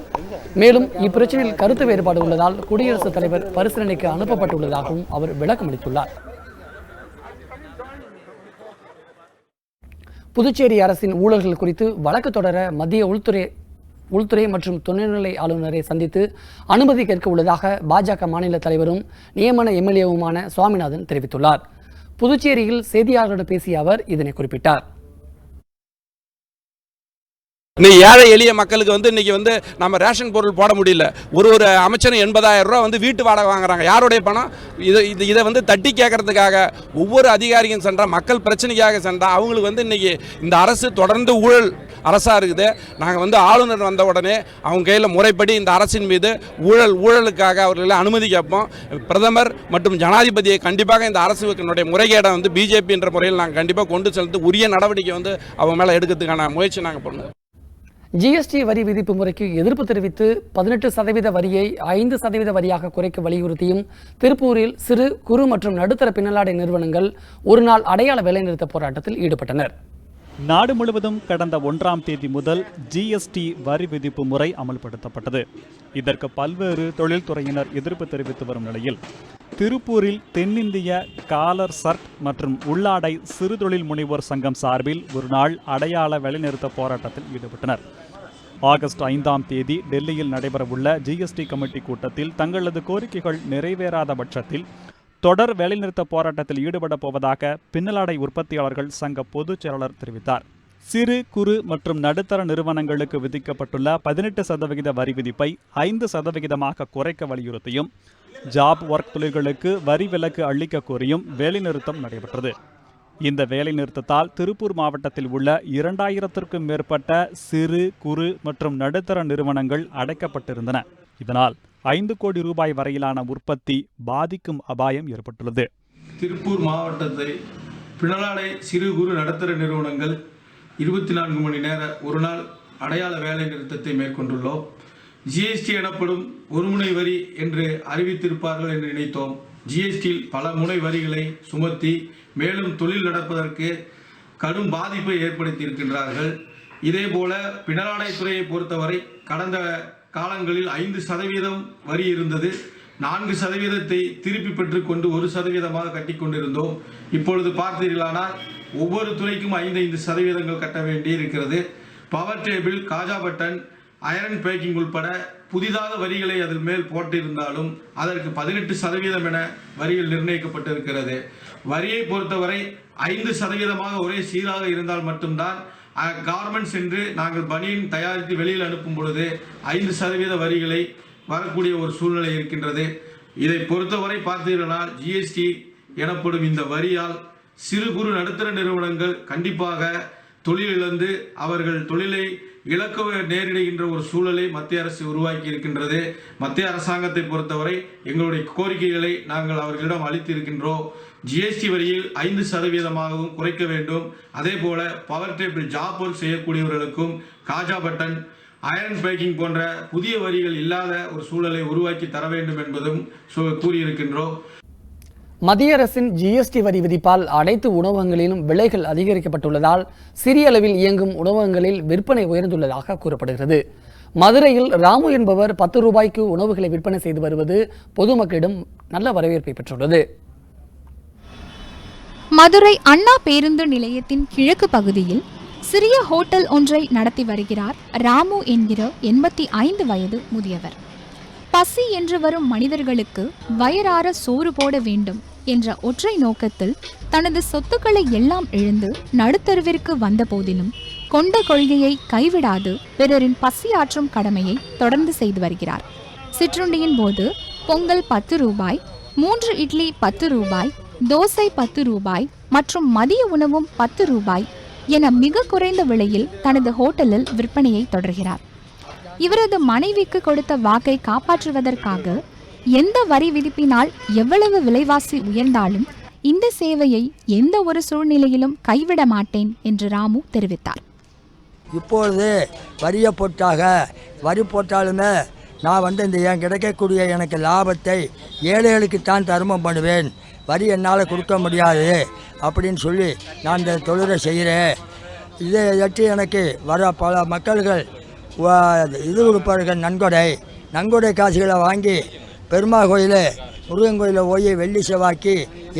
மேலும் இப்பிரச்சனையில் கருத்து வேறுபாடு உள்ளதால் குடியரசுத் தலைவர் பரிசீலனைக்கு அனுப்பப்பட்டுள்ளதாகவும் அவர் விளக்கம் அளித்துள்ளார். புதுச்சேரி அரசின் ஊழல்கள் குறித்து வழக்கு தொடர மத்திய உள்துறை மற்றும் துணைநிலை ஆளுநரை சந்தித்து அனுமதி கேட்க உள்ளதாக பாஜக மாநில தலைவரும் நியமன எம்எல்ஏவுமான சுவாமிநாதன் தெரிவித்துள்ளார். புதுச்சேரியில் செய்தியாளர்களிடம் பேசிய அவர் இதனை குறிப்பிட்டார். இன்னைக்கு ஏழை எளிய மக்களுக்கு இன்னைக்கு நம்ம ரேஷன் பொருள் போட முடியல. ஒரு அமைச்சரும் 80,000 ரூபா வீட்டு வாடகை வாங்குறாங்க. யாருடைய பணம்? இதை தட்டி கேட்கறதுக்காக ஒவ்வொரு அதிகாரியும் சென்றா, மக்கள் பிரச்சனைக்காக சென்றா, அவங்களுக்கு இன்னைக்கு இந்த அரசு தொடர்ந்து ஊழல் அரசாக இருக்குது. நாங்கள் ஆளுநர் வந்த உடனே அவங்க கையில் முறைப்படி இந்த அரசின் மீது ஊழலுக்காக அவர்களை அனுமதி கேட்போம். பிரதமர் மற்றும் ஜனாதிபதியை கண்டிப்பாக இந்த அரசுடைய முறைகேடை பிஜேபி என்ற முறையில் நாங்கள் கண்டிப்பாக கொண்டு செலுத்து உரிய நடவடிக்கை அவங்க மேலே எடுக்கிறதுக்கான முயற்சி நாங்கள் பண்ணுவோம். ஜிஎஸ்டி வரி விதிப்பு முறைக்கு எதிர்ப்பு தெரிவித்து 18% வரியை 5% வரியாக குறைக்க வலியுறுத்தியும் திருப்பூரில் சிறு குறு மற்றும் நடுத்தர பின்னலாடை நிறுவனங்கள் ஒரு நாள் அடையாள வேலைநிறுத்த போராட்டத்தில் ஈடுபட்டனர். நாடு முழுவதும் கடந்த 1ஆம் தேதி முதல் ஜிஎஸ்டி வரி விதிப்பு முறை அமல்படுத்தப்பட்டது. இதற்கு பல்வேறு தொழில்துறையினர் எதிர்ப்பு தெரிவித்து வரும் நிலையில் திருப்பூரில் தென்னிந்திய காலர் சர்ட் மற்றும் உள்ளாடை சிறு தொழில் முனைவோர் சங்கம் சார்பில் ஒரு நாள் அடையாள வேலைநிறுத்த போராட்டத்தில் ஈடுபட்டனர். ஆகஸ்ட் 5ஆம் தேதி டெல்லியில் நடைபெறவுள்ள ஜிஎஸ்டி கமிட்டி கூட்டத்தில் தங்களது கோரிக்கைகள் நிறைவேறாத பட்சத்தில் தொடர் வேலைநிறுத்த போராட்டத்தில் ஈடுபட போவதாக பின்னலாடை உற்பத்தியாளர்கள் சங்க பொதுச் செயலாளர் தெரிவித்தார். சிறு குறு மற்றும் நடுத்தர நிறுவனங்களுக்கு விதிக்கப்பட்டுள்ள 18% வரி விதிப்பை 5% குறைக்க வலியுறுத்தியும் ஜாப் ஒர்க் தொழில்களுக்கு வரி விலக்கு அளிக்க கோரியும் வேலைநிறுத்தம் நடைபெற்றது. இந்த வேலைநிறுத்தத்தால் திருப்பூர் மாவட்டத்தில் உள்ள 2000க்கும் மேற்பட்ட சிறு குறு மற்றும் நடுத்தர நிறுவனங்கள் அடைக்கப்பட்டிருந்தன. இதனால் 5 கோடி ரூபாய் வரையிலான உற்பத்தி பாதிக்கும் அபாயம் ஏற்பட்டுள்ளது. திருப்பூர் மாவட்டத்தை பின்னலாடை சிறு குறு நடுத்தர நிறுவனங்கள் 24 மணி நேர ஒரு நாள் அடையாள வேலை நிறுத்தத்தை மேற்கொண்டுள்ளோம். ஜிஎஸ்டி எனப்படும் ஒரு முனை வரி என்று அறிவித்திருப்பார்கள் என்று நினைத்தோம். ஜிஎஸ்டியில் பல முனை வரிகளை சுமத்தி மேலும் தொழில் நடப்பதற்கு கடும் பாதிப்பை ஏற்படுத்தியிருக்கின்றார்கள். இதேபோல பின்னலாடை துறையை பொறுத்தவரை கடந்த காலங்களில் 5% வரி இருந்தது. 4% திருப்பி பெற்றுக்கொண்டு 1% கட்டி கொண்டிருந்தோம். இப்பொழுது பார்த்தீர்களானால் ஒவ்வொரு துறைக்கும் 5% கட்ட வேண்டி இருக்கிறது. பவர் டேபிள், காஜா பட்டன், அயரன் பேக்கிங் உட்பட புதிதாக வரிகளை அதில் மேல் போட்டிருந்தாலும் அதற்கு 18% என வரிகள் நிர்ணயிக்கப்பட்டிருக்கிறது. வரியை பொறுத்தவரை 5% ஒரே சீராக இருந்தால் மட்டும்தான் கார்மெண்ட்ஸ் என்று நாங்கள் பனியன் தயாரித்து வெளியில் அனுப்பும் பொழுது 5% வரிகளை வரக்கூடிய ஒரு சூழ்நிலை இருக்கின்றது. இதை பொறுத்தவரை பார்த்தீர்களால் ஜிஎஸ்டி எனப்படும் இந்த வரியால் சிறு குறு நடுத்தர நிறுவனங்கள் கண்டிப்பாக தொழிலிழந்து அவர்கள் தொழிலை இழக்க நேரிடுகின்ற ஒரு சூழலை மத்திய அரசு உருவாக்கி இருக்கின்றது. மத்திய அரசாங்கத்தை பொறுத்தவரை எங்களுடைய கோரிக்கைகளை நாங்கள் அவர்களிடம் அளித்திருக்கின்றோம். ஜிஎஸ்டி வரியில் 5% குறைக்க வேண்டும். அதே போல பவர் டேபிள் ஜாப் ஒர்க் செய்யக்கூடியவர்களுக்கும் காஜா பட்டன், அயரன் பேக்கிங் போன்ற புதிய வரிகள் இல்லாத ஒரு சூழலை உருவாக்கி தர வேண்டும் என்பதும் கூறியிருக்கின்றோம். மத்திய அரசின் ஜிஎஸ்டி வரி விதிப்பால் அனைத்து உணவகங்களிலும் விலைகள் அதிகரிக்கப்பட்டுள்ளதால் சிறிய அளவில் இயங்கும் உணவகங்களில் விற்பனை உயர்ந்துள்ளதாக கூறப்படுகிறது. மதுரையில் ராமு என்பவர் 10 ரூபாய்க்கு உணவுகளை விற்பனை செய்து வருவது பொதுமக்களிடம் நல்ல வரவேற்பை பெற்றுள்ளது. மதுரை அண்ணா பேருந்து நிலையத்தின் கிழக்கு பகுதியில் சிறிய ஹோட்டல் ஒன்றை நடத்தி வருகிறார் ராமு என்கிற 85 வயது முதியவர். பசி என்று வரும் மனிதர்களுக்கு வயிறார சோறு போட வேண்டும் என்ற ஒற்றை நோக்கத்தில் தனது சொத்துக்களை எல்லாம் இழந்து நடுத்தருவிற்கு வந்த போதிலும் கொண்ட கொள்கையை கைவிடாது பிறரின் பசியாற்றும் கடமையை தொடர்ந்து செய்து வருகிறார். சிற்றுண்டியின் போது பொங்கல் 10 ரூபாய், 3 இட்லி 10 ரூபாய், தோசை 10 ரூபாய் மற்றும் மதிய உணவும் 10 ரூபாய் என மிக குறைந்த விலையில் தனது ஹோட்டலில் விற்பனையை தொடர்கிறார். இவரது மனைவிக்கு கொடுத்த வாக்கை காப்பாற்றுவதற்காக எந்த வரி விதிப்பினால் எவ்வளவு விலைவாசி உயர்ந்தாலும் இந்த சேவையை எந்த ஒரு சூழ்நிலையிலும் கைவிட மாட்டேன் என்று ராமு தெரிவித்தார். இப்பொழுது வரியை வரி போட்டாலுமே நான் இந்த என் கிடைக்கக்கூடிய எனக்கு லாபத்தை ஏழைகளுக்குத்தான் தர்மம் பண்ணுவேன், வரி என்னால் கொடுக்க முடியாது அப்படின்னு சொல்லி நான் இந்த தொழிலை செய்கிறேன். இதை எட்டி எனக்கு வர பல மக்கள்கள் இது கொடுப்பார்கள், நன்கொடை காசுகளை வாங்கி பெருமாள் கோயில், முருகன் கோயிலில் போய் வெள்ளி செவ்வாய்க்கு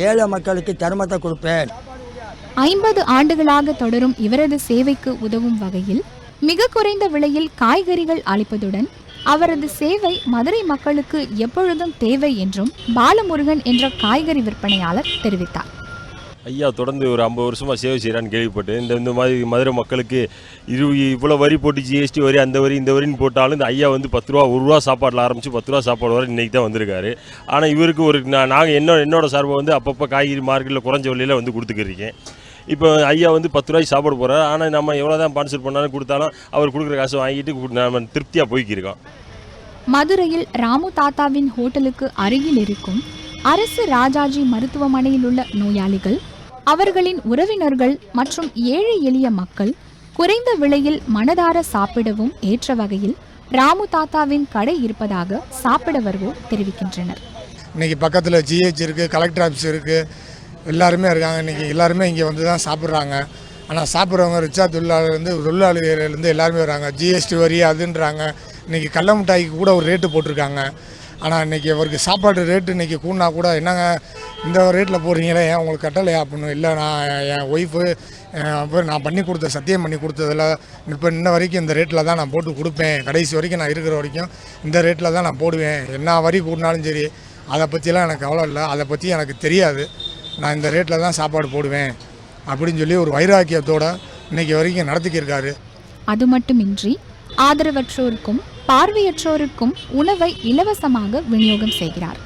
ஏழை மக்களுக்கு தர்மத்தை கொடுப்பேன். 50 ஆண்டுகளாக தொடரும் இவரது சேவைக்கு உதவும் வகையில் மிக குறைந்த விலையில் காய்கறிகள் அளிப்பதுடன் அவரது சேவை மதுரை மக்களுக்கு எப்பொழுதும் தேவை என்றும் பாலமுருகன் என்ற காய்கறி விற்பனையாளர் தெரிவித்தார். ஐயா தொடர்ந்து ஒரு 50 வருஷமாக சேவை செய்கிறான்னு கேள்விப்பட்டேன். இந்த மாதிரி மதுரை மக்களுக்கு இவ்வளோ வரி போட்டு ஜிஎஸ்டி வரி அந்த வரி இந்த வரின்னு போட்டாலும் இந்த ஐயா 10 ரூபா 1 ரூபா சாப்பாட்டில் ஆரம்பித்து 10 ரூபா சாப்பாடு வரை இன்றைக்கி தான் வந்திருக்காரு. ஆனால் இவருக்கு ஒரு நாங்கள் என்னோட சார்பை அப்பப்போ காய்கறி மார்க்கெட்டில் குறைஞ்ச விலையில் கொடுத்துக்கிறீங்க. இப்போ ஐயா 10 ரூபாய்க்கு சாப்பாடு போகிறார். ஆனால் நம்ம எவ்வளோ தான் ஸ்பான்சர் பண்ணாலும் கொடுத்தாலும் அவர் கொடுக்குற காசு வாங்கிட்டு நம்ம திருப்தியாக போய்க்கிருக்கோம். மதுரையில் ராமு தாத்தாவின் ஹோட்டலுக்கு அருகில் இருக்கும் அரசு ராஜாஜி மருத்துவமனையில் உள்ள நோயாளிகள், அவர்களின் உறவினர்கள் மற்றும் ஏழை எளிய மக்கள் குறைந்த விலையில் மனதார சாப்பிடவும் ஏற்ற வகையில் ராமு தாத்தாவின் கடை இருப்பதாக சாப்பிட வருவோர் தெரிவிக்கின்றனர். இன்னைக்கு பக்கத்தில் ஜிஹெச் இருக்குது, கலெக்டர் ஆஃபீஸ் இருக்குது, எல்லாருமே இருக்காங்க. இன்றைக்கி எல்லாருமே இங்கே வந்து தான் சாப்பிட்றாங்க. ஆனால் சாப்பிட்றவங்க ரிச்சா தொழிலாளிகள்லேருந்து எல்லாருமே வராங்க. ஜிஎஸ்டி வரி அதுன்றாங்க. இன்றைக்கி கடல மிட்டாய்க்கு கூட ஒரு ரேட்டு போட்டிருக்காங்க. ஆனால் இன்றைக்கி அவருக்கு சாப்பாடு ரேட்டு இன்றைக்கி கூடனா கூட என்னங்க இந்த ரேட்டில் போடுறீங்களே, ஏன் உங்களுக்கு கட்டலையா அப்படின்னு. இல்லை, நான் என் ஒய்ஃபு நான் பண்ணி கொடுத்த சத்தியம் பண்ணி கொடுத்ததில் இப்போ இன்ன வரைக்கும் இந்த ரேட்டில் தான் நான் போட்டு கொடுப்பேன், கடைசி வரைக்கும் நான் இருக்கிற வரைக்கும் இந்த ரேட்டில் தான் நான் போடுவேன், என்ன வரி கூட்டினாலும் சரி அதை பற்றிலாம் எனக்கு கவலை இல்லை, அதை பற்றி எனக்கு தெரியாது, நான் இந்த ரேட்டில் தான் சாப்பாடு போடுவேன் அப்படின்னு சொல்லி ஒரு வைராக்கியத்தோடு இன்றைக்கி வரைக்கும் நடத்திக்கிருக்காரு. அது மட்டுமின்றி ஆதரவற்றோருக்கும் பார்வையற்றோருக்கும் உணவை இலவசமாக விநியோகம் செய்கிறார்.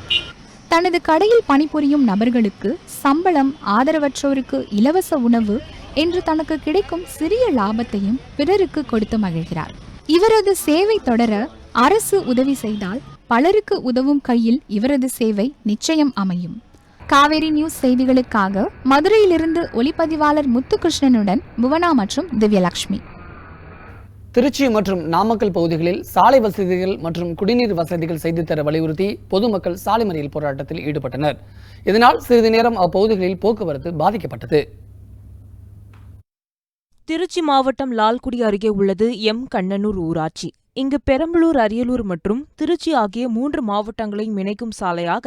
தனது கடையில் பணிபுரியும் நபர்களுக்கு சம்பளம், ஆதரவற்றோருக்கு இலவச உணவு என்று தனக்கு கிடைக்கும் சிறிய லாபத்தையும் பிறருக்கு கொடுத்து மகிழ்கிறார். இவரது சேவை தொடர அரசு உதவி செய்தால் பலருக்கு உதவும் கையில் இவரது சேவை நிச்சயம் அமையும். காவேரி நியூஸ் செய்திகளுக்காக மதுரையிலிருந்து ஒளிப்பதிவாளர் முத்துகிருஷ்ணனுடன் புவனா மற்றும் திவ்யலட்சுமி. திருச்சி மற்றும் நாமக்கல் பகுதிகளில் சாலை வசதிகள் மற்றும் குடிநீர் வசதிகள் செய்து தர வலியுறுத்தி பொதுமக்கள் சாலை மறியல் போராட்டத்தில் ஈடுபட்டனர். இதனால் சிறிது நேரம் அப்பகுதிகளில் போக்குவரத்து பாதிக்கப்பட்டது. திருச்சி மாவட்டம் லால்குடி அருகே உள்ளது எம் கண்ணனூர் ஊராட்சி. இங்கு பெரம்பலூர், அரியலூர் மற்றும் திருச்சி ஆகிய 3 மாவட்டங்களையும் இணைக்கும் சாலையாக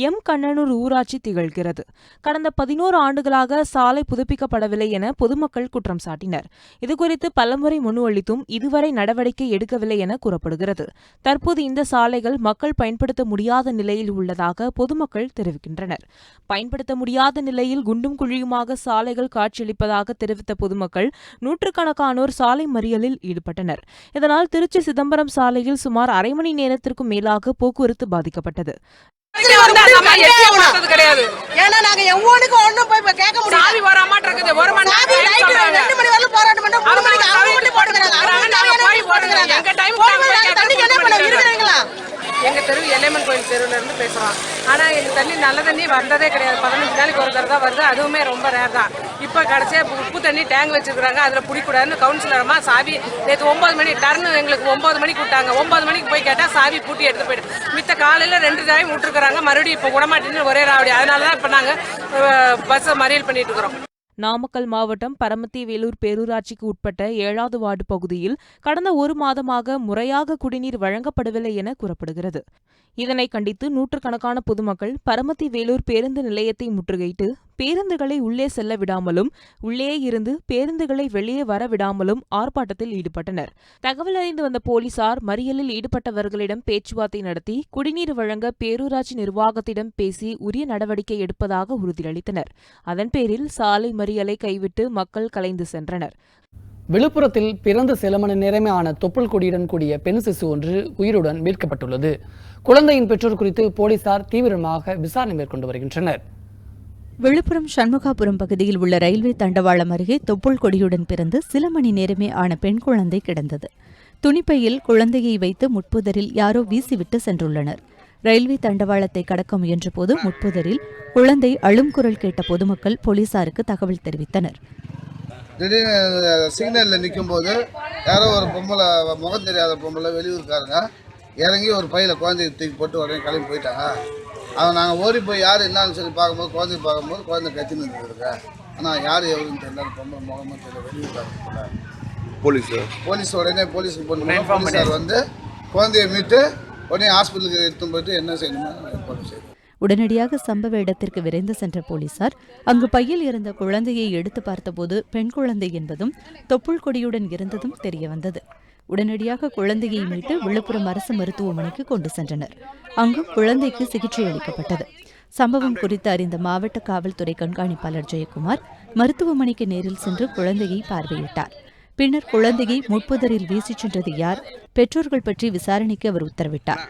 எம் கண்ணனூர் ஊராட்சி திகழ்கிறது. கடந்த 11 ஆண்டுகளாக சாலை புதுப்பிக்கப்படவில்லை என பொதுமக்கள் குற்றம் சாட்டினர். இதுகுறித்து பலமுறை மனு அளித்தும் இதுவரை நடவடிக்கை எடுக்கவில்லை என கூறப்படுகிறது. தற்போது இந்த சாலைகள் மக்கள் பயன்படுத்த முடியாத நிலையில் உள்ளதாக பொதுமக்கள் தெரிவிக்கின்றனர். பயன்படுத்த முடியாத நிலையில் குண்டும் குழியுமாக சாலைகள் காட்சியளிப்பதாக தெரிவித்த பொதுமக்கள் நூற்றுக்கணக்கானோர் சாலை மறியலில் ஈடுபட்டனர். இதனால் திருச்சி சிதம்பரம் சாலையில் சுமார் அரை மணி நேரத்திற்கும் மேலாக போக்குவரத்து பாதிக்கப்பட்டது. எங்க தெரு எல்லைமன் கோயில் தெருவில் இருந்து பேசுகிறோம். ஆனால் எங்கள் தண்ணி நல்ல தண்ணி வந்ததே கிடையாது. 15 நாளைக்கு ஒரு தடவை தான் வருது, அதுவுமே ரொம்ப ரேர் தான். இப்போ கடைசியாக உப்பு தண்ணி டேங்க் வச்சுருக்காங்க, அதில் பிடிக்கூடாதுன்னு கவுன்சிலரமா சாவி நேற்று 9 மணி டர்னு எங்களுக்கு 9 மணிக்கு விட்டாங்க. 9 மணிக்கு போய் கேட்டால் சாவி பூட்டி எடுத்து போய்ட்டு மித்த காலையில் 2 டைம் விட்டுருக்குறாங்க. மறுபடியும் இப்போ விடமாட்டேன்னு ஒரே ராவடி. அதனால தான் இப்போ நாங்கள் பஸ்ஸை மறியல் பண்ணிட்டு இருக்கிறோம். நாமக்கல் மாவட்டம் பரமத்தி வேலூர் பேரூராட்சிக்கு உட்பட்ட 7வது வார்டு பகுதியில் கடந்த 1 மாதமாக முறையாக குடிநீர் வழங்கப்படவில்லை என கூறப்படுகிறது. இதனை கண்டித்து நூற்றுக்கணக்கான பொதுமக்கள் பரமத்தி வேலூர் பேருந்து நிலையத்தை முற்றுகையிட்டு பேருந்துகளை உள்ளே செல்ல விடாமலும் உள்ளே இருந்து பேருந்துகளை வெளியே வர விடாமலும் ஆர்ப்பாட்டத்தில் ஈடுபட்டனர். தகவல் அறிந்து வந்த போலீசார் மறியலில் ஈடுபட்டவர்களிடம் பேச்சுவார்த்தை நடத்தி குடிநீர் வழங்க பேரூராட்சி நிர்வாகத்திடம் பேசி உரிய நடவடிக்கை எடுப்பதாக உறுதியளித்தனர். அதன் பேரில் சாலை மறியலை கைவிட்டு மக்கள் கலைந்து சென்றனர். விழுப்புரத்தில் பிறந்து சில மணி நேரமே ஆன தொப்புள் கொடியுடன் கூடிய பெண் சிசு ஒன்று உயிருடன் மீட்கப்பட்டுள்ளது. குழந்தையின் பெற்றோர் குறித்து போலீசார் தீவிரமாக விசாரணை மேற்கொண்டு வருகின்றனர். விழுப்புரம் சண்முகாபுரம் பகுதியில் உள்ள ரயில்வே தண்டவாளம் அருகே தொப்புள் கொடியுடன் பிறந்து சில மணி நேரமே ஆன பெண் குழந்தை கிடந்தது. துணிப்பையில் குழந்தையை வைத்து முட்புதரில் யாரோ வீசிவிட்டு சென்றுள்ளனர். ரயில்வே தண்டவாளத்தை கடக்க முயன்றபோது முட்புதரில் குழந்தை அழும் குரல் கேட்ட பொதுமக்கள் போலீசாருக்கு தகவல் தெரிவித்தனர். திடீர்னு சிக்னலில் நிற்கும்போது யாரோ ஒரு பொம்பளை, முகம் தெரியாத பொம்பளை, வெளியூருக்காரங்க இறங்கி ஒரு பையில் குழந்தைய தூக்கி போட்டு உடனே கிளம்பி போயிட்டாங்க. அவன் நாங்கள் ஓடி போய் யார் என்னான்னு சொல்லி பார்க்கும்போது குழந்தை கத்தின்னு இருந்துருக்க. ஆனால் யார் எவருன்னு தெரியல, பொம்பளை முகமும் தெரியல, வெளியூருக்காரங்க. போலீஸ் உடனே போலீஸுக்கு போன போலீஸார் வந்து குழந்தைய மீட்டு உடனே ஹாஸ்பிட்டலுக்கு எடுத்து போயிட்டு என்ன செய்யணுமோ ஏற்பாடு செய்யணும். உடனடியாக சம்பவ இடத்திற்கு விரைந்து சென்ற போலீசார் அங்கு பையில் இருந்த குழந்தையை எடுத்து பார்த்தபோது பெண் குழந்தை என்பதும் தொப்புள் கொடியுடன் இருந்ததும் தெரியவந்தது. உடனடியாக குழந்தையை மீட்டு விழுப்புரம் அரசு மருத்துவமனைக்கு கொண்டு சென்றனர். அங்கு குழந்தைக்கு சிகிச்சை அளிக்கப்பட்டது. சம்பவம் குறித்து அறிந்த மாவட்ட காவல்துறை கண்காணிப்பாளர் ஜெயக்குமார் மருத்துவமனைக்கு நேரில் சென்று குழந்தையை பார்வையிட்டார். பின்னர் குழந்தையை முட்புதரில் வீசிச் சென்றது யார், பெற்றோர்கள் பற்றி விசாரணைக்கு அவர் உத்தரவிட்டார்.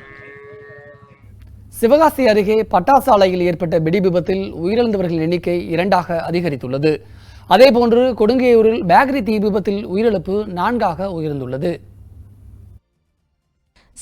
சிவகாசி அருகே பட்டாசு ஆலையில் ஏற்பட்ட வெடி விபத்தில் உயிரிழந்தவர்களின் எண்ணிக்கை 2ஆக அதிகரித்துள்ளது. அதேபோன்று கொடுங்கையூரில் பேக்கரி தீ விபத்தில் உயிரிழப்பு 4ஆக உயர்ந்துள்ளது.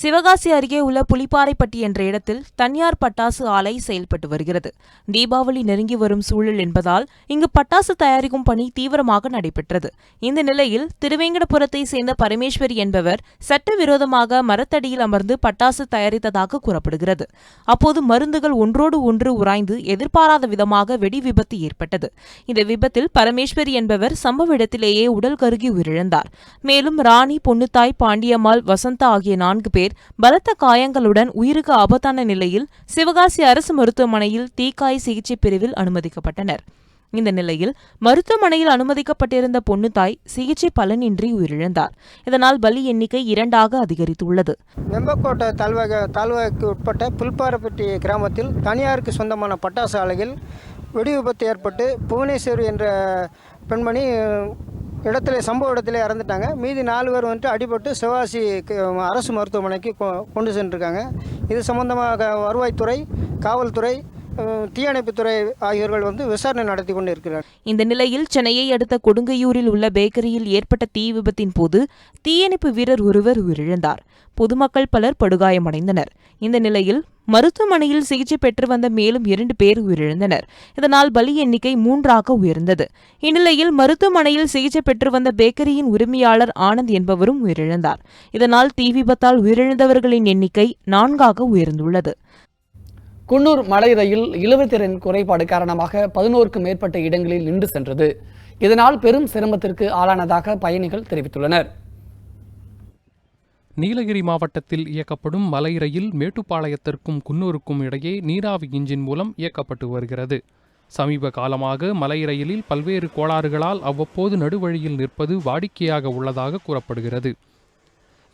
சிவகாசி அருகே உள்ள புலிப்பாறைப்பட்டி என்ற இடத்தில் தனியார் பட்டாசு ஆலை செயல்பட்டு வருகிறது. தீபாவளி நெருங்கி வரும் சூழல் என்பதால் இங்கு பட்டாசு தயாரிக்கும் பணி தீவிரமாக நடைபெற்றது. இந்த நிலையில் திருவேங்கடபுரத்தை சேர்ந்த பரமேஸ்வரி என்பவர் சட்டவிரோதமாக மரத்தடியில் அமர்ந்து பட்டாசு தயாரித்ததாக கூறப்படுகிறது. அப்போது மருந்துகள் ஒன்றோடு ஒன்று உராய்ந்து எதிர்பாராத விதமாக வெடி விபத்து ஏற்பட்டது. இந்த விபத்தில் பரமேஸ்வரி என்பவர் சம்பவ இடத்திலேயே உடல் கருகி உயிரிழந்தார். மேலும் ராணி, பொன்னுத்தாய், பாண்டியம்மாள், வசந்தா ஆகிய 4 பேர் பலத்த காயங்களுடன் உயிருக்கு ஆபத்தான நிலையில் சிவகாசி அரசு மருத்துவமனையில் தீக்காய சிகிச்சை பிரிவில் அனுமதிக்கப்பட்டனர். இந்த நிலையில் மருத்துவமனையில் அனுமதிக்கப்பட்டிருந்த பொன்னுத்தாய் சிகிச்சை பலனின்றி உயிரிழந்தார். இதனால் பலி எண்ணிக்கை 2ஆக அதிகரித்துள்ளது. வெம்பக்கோட்டை தாலுகாவுக்கு உட்பட்ட புல்பாறைப்பட்டி கிராமத்தில் தனியாருக்கு சொந்தமான பட்டாசு ஆலையில் வெடி விபத்து ஏற்பட்டு புவனேஸ்வரி என்ற பெண்மணி சம்பவ இடத்துல இறந்துட்டாங்க. மீதி 4 பேர் வந்துட்டு அடிபட்டு சிவகாசி அரசு மருத்துவமனைக்கு கொண்டு சென்றிருக்காங்க. இது சம்பந்தமாக வருவாய்த்துறை, காவல்துறை, தீயணைப்புத்துறை ஆகியோர்கள் விசாரணை நடத்தி கொண்டு இருக்கிறார். இந்த நிலையில் சென்னையை அடுத்த கொடுங்கையூரில் உள்ள பேக்கரியில் ஏற்பட்ட தீ விபத்தின் போது தீயணைப்பு வீரர் ஒருவர் உயிரிழந்தார். பொதுமக்கள் பலர் படுகாயமடைந்தனர். இந்த நிலையில் மருத்துவமனையில் சிகிச்சை பெற்று வந்த மேலும் 2 பேர் உயிரிழந்தனர். இதனால் பலி எண்ணிக்கை 3ஆக உயர்ந்தது. இந்நிலையில் மருத்துவமனையில் சிகிச்சை பெற்று வந்த பேக்கரியின் உரிமையாளர் ஆனந்த் என்பவரும் உயிரிழந்தார். இதனால் தீ விபத்தால் உயிரிழந்தவர்களின் எண்ணிக்கை 4ஆக உயர்ந்துள்ளது. குன்னூர் மலை ரயில் இழுவைத்திறன் குறைபாடு காரணமாக 11க்கும் மேற்பட்ட இடங்களில் நின்று சென்றது. இதனால் பெரும் சிரமத்திற்கு ஆளானதாக பயணிகள் தெரிவித்துள்ளனர். நீலகிரி மாவட்டத்தில் இயக்கப்படும் மலை ரயில் மேட்டுப்பாளையத்திற்கும் குன்னூருக்கும் இடையே நீராவி இன்ஜின் மூலம் இயக்கப்பட்டு வருகிறது. சமீப காலமாக மலை ரயிலில் பல்வேறு கோளாறுகளால் அவ்வப்போது நடுவழியில் நிற்பது வாடிக்கையாக உள்ளதாக கூறப்படுகிறது.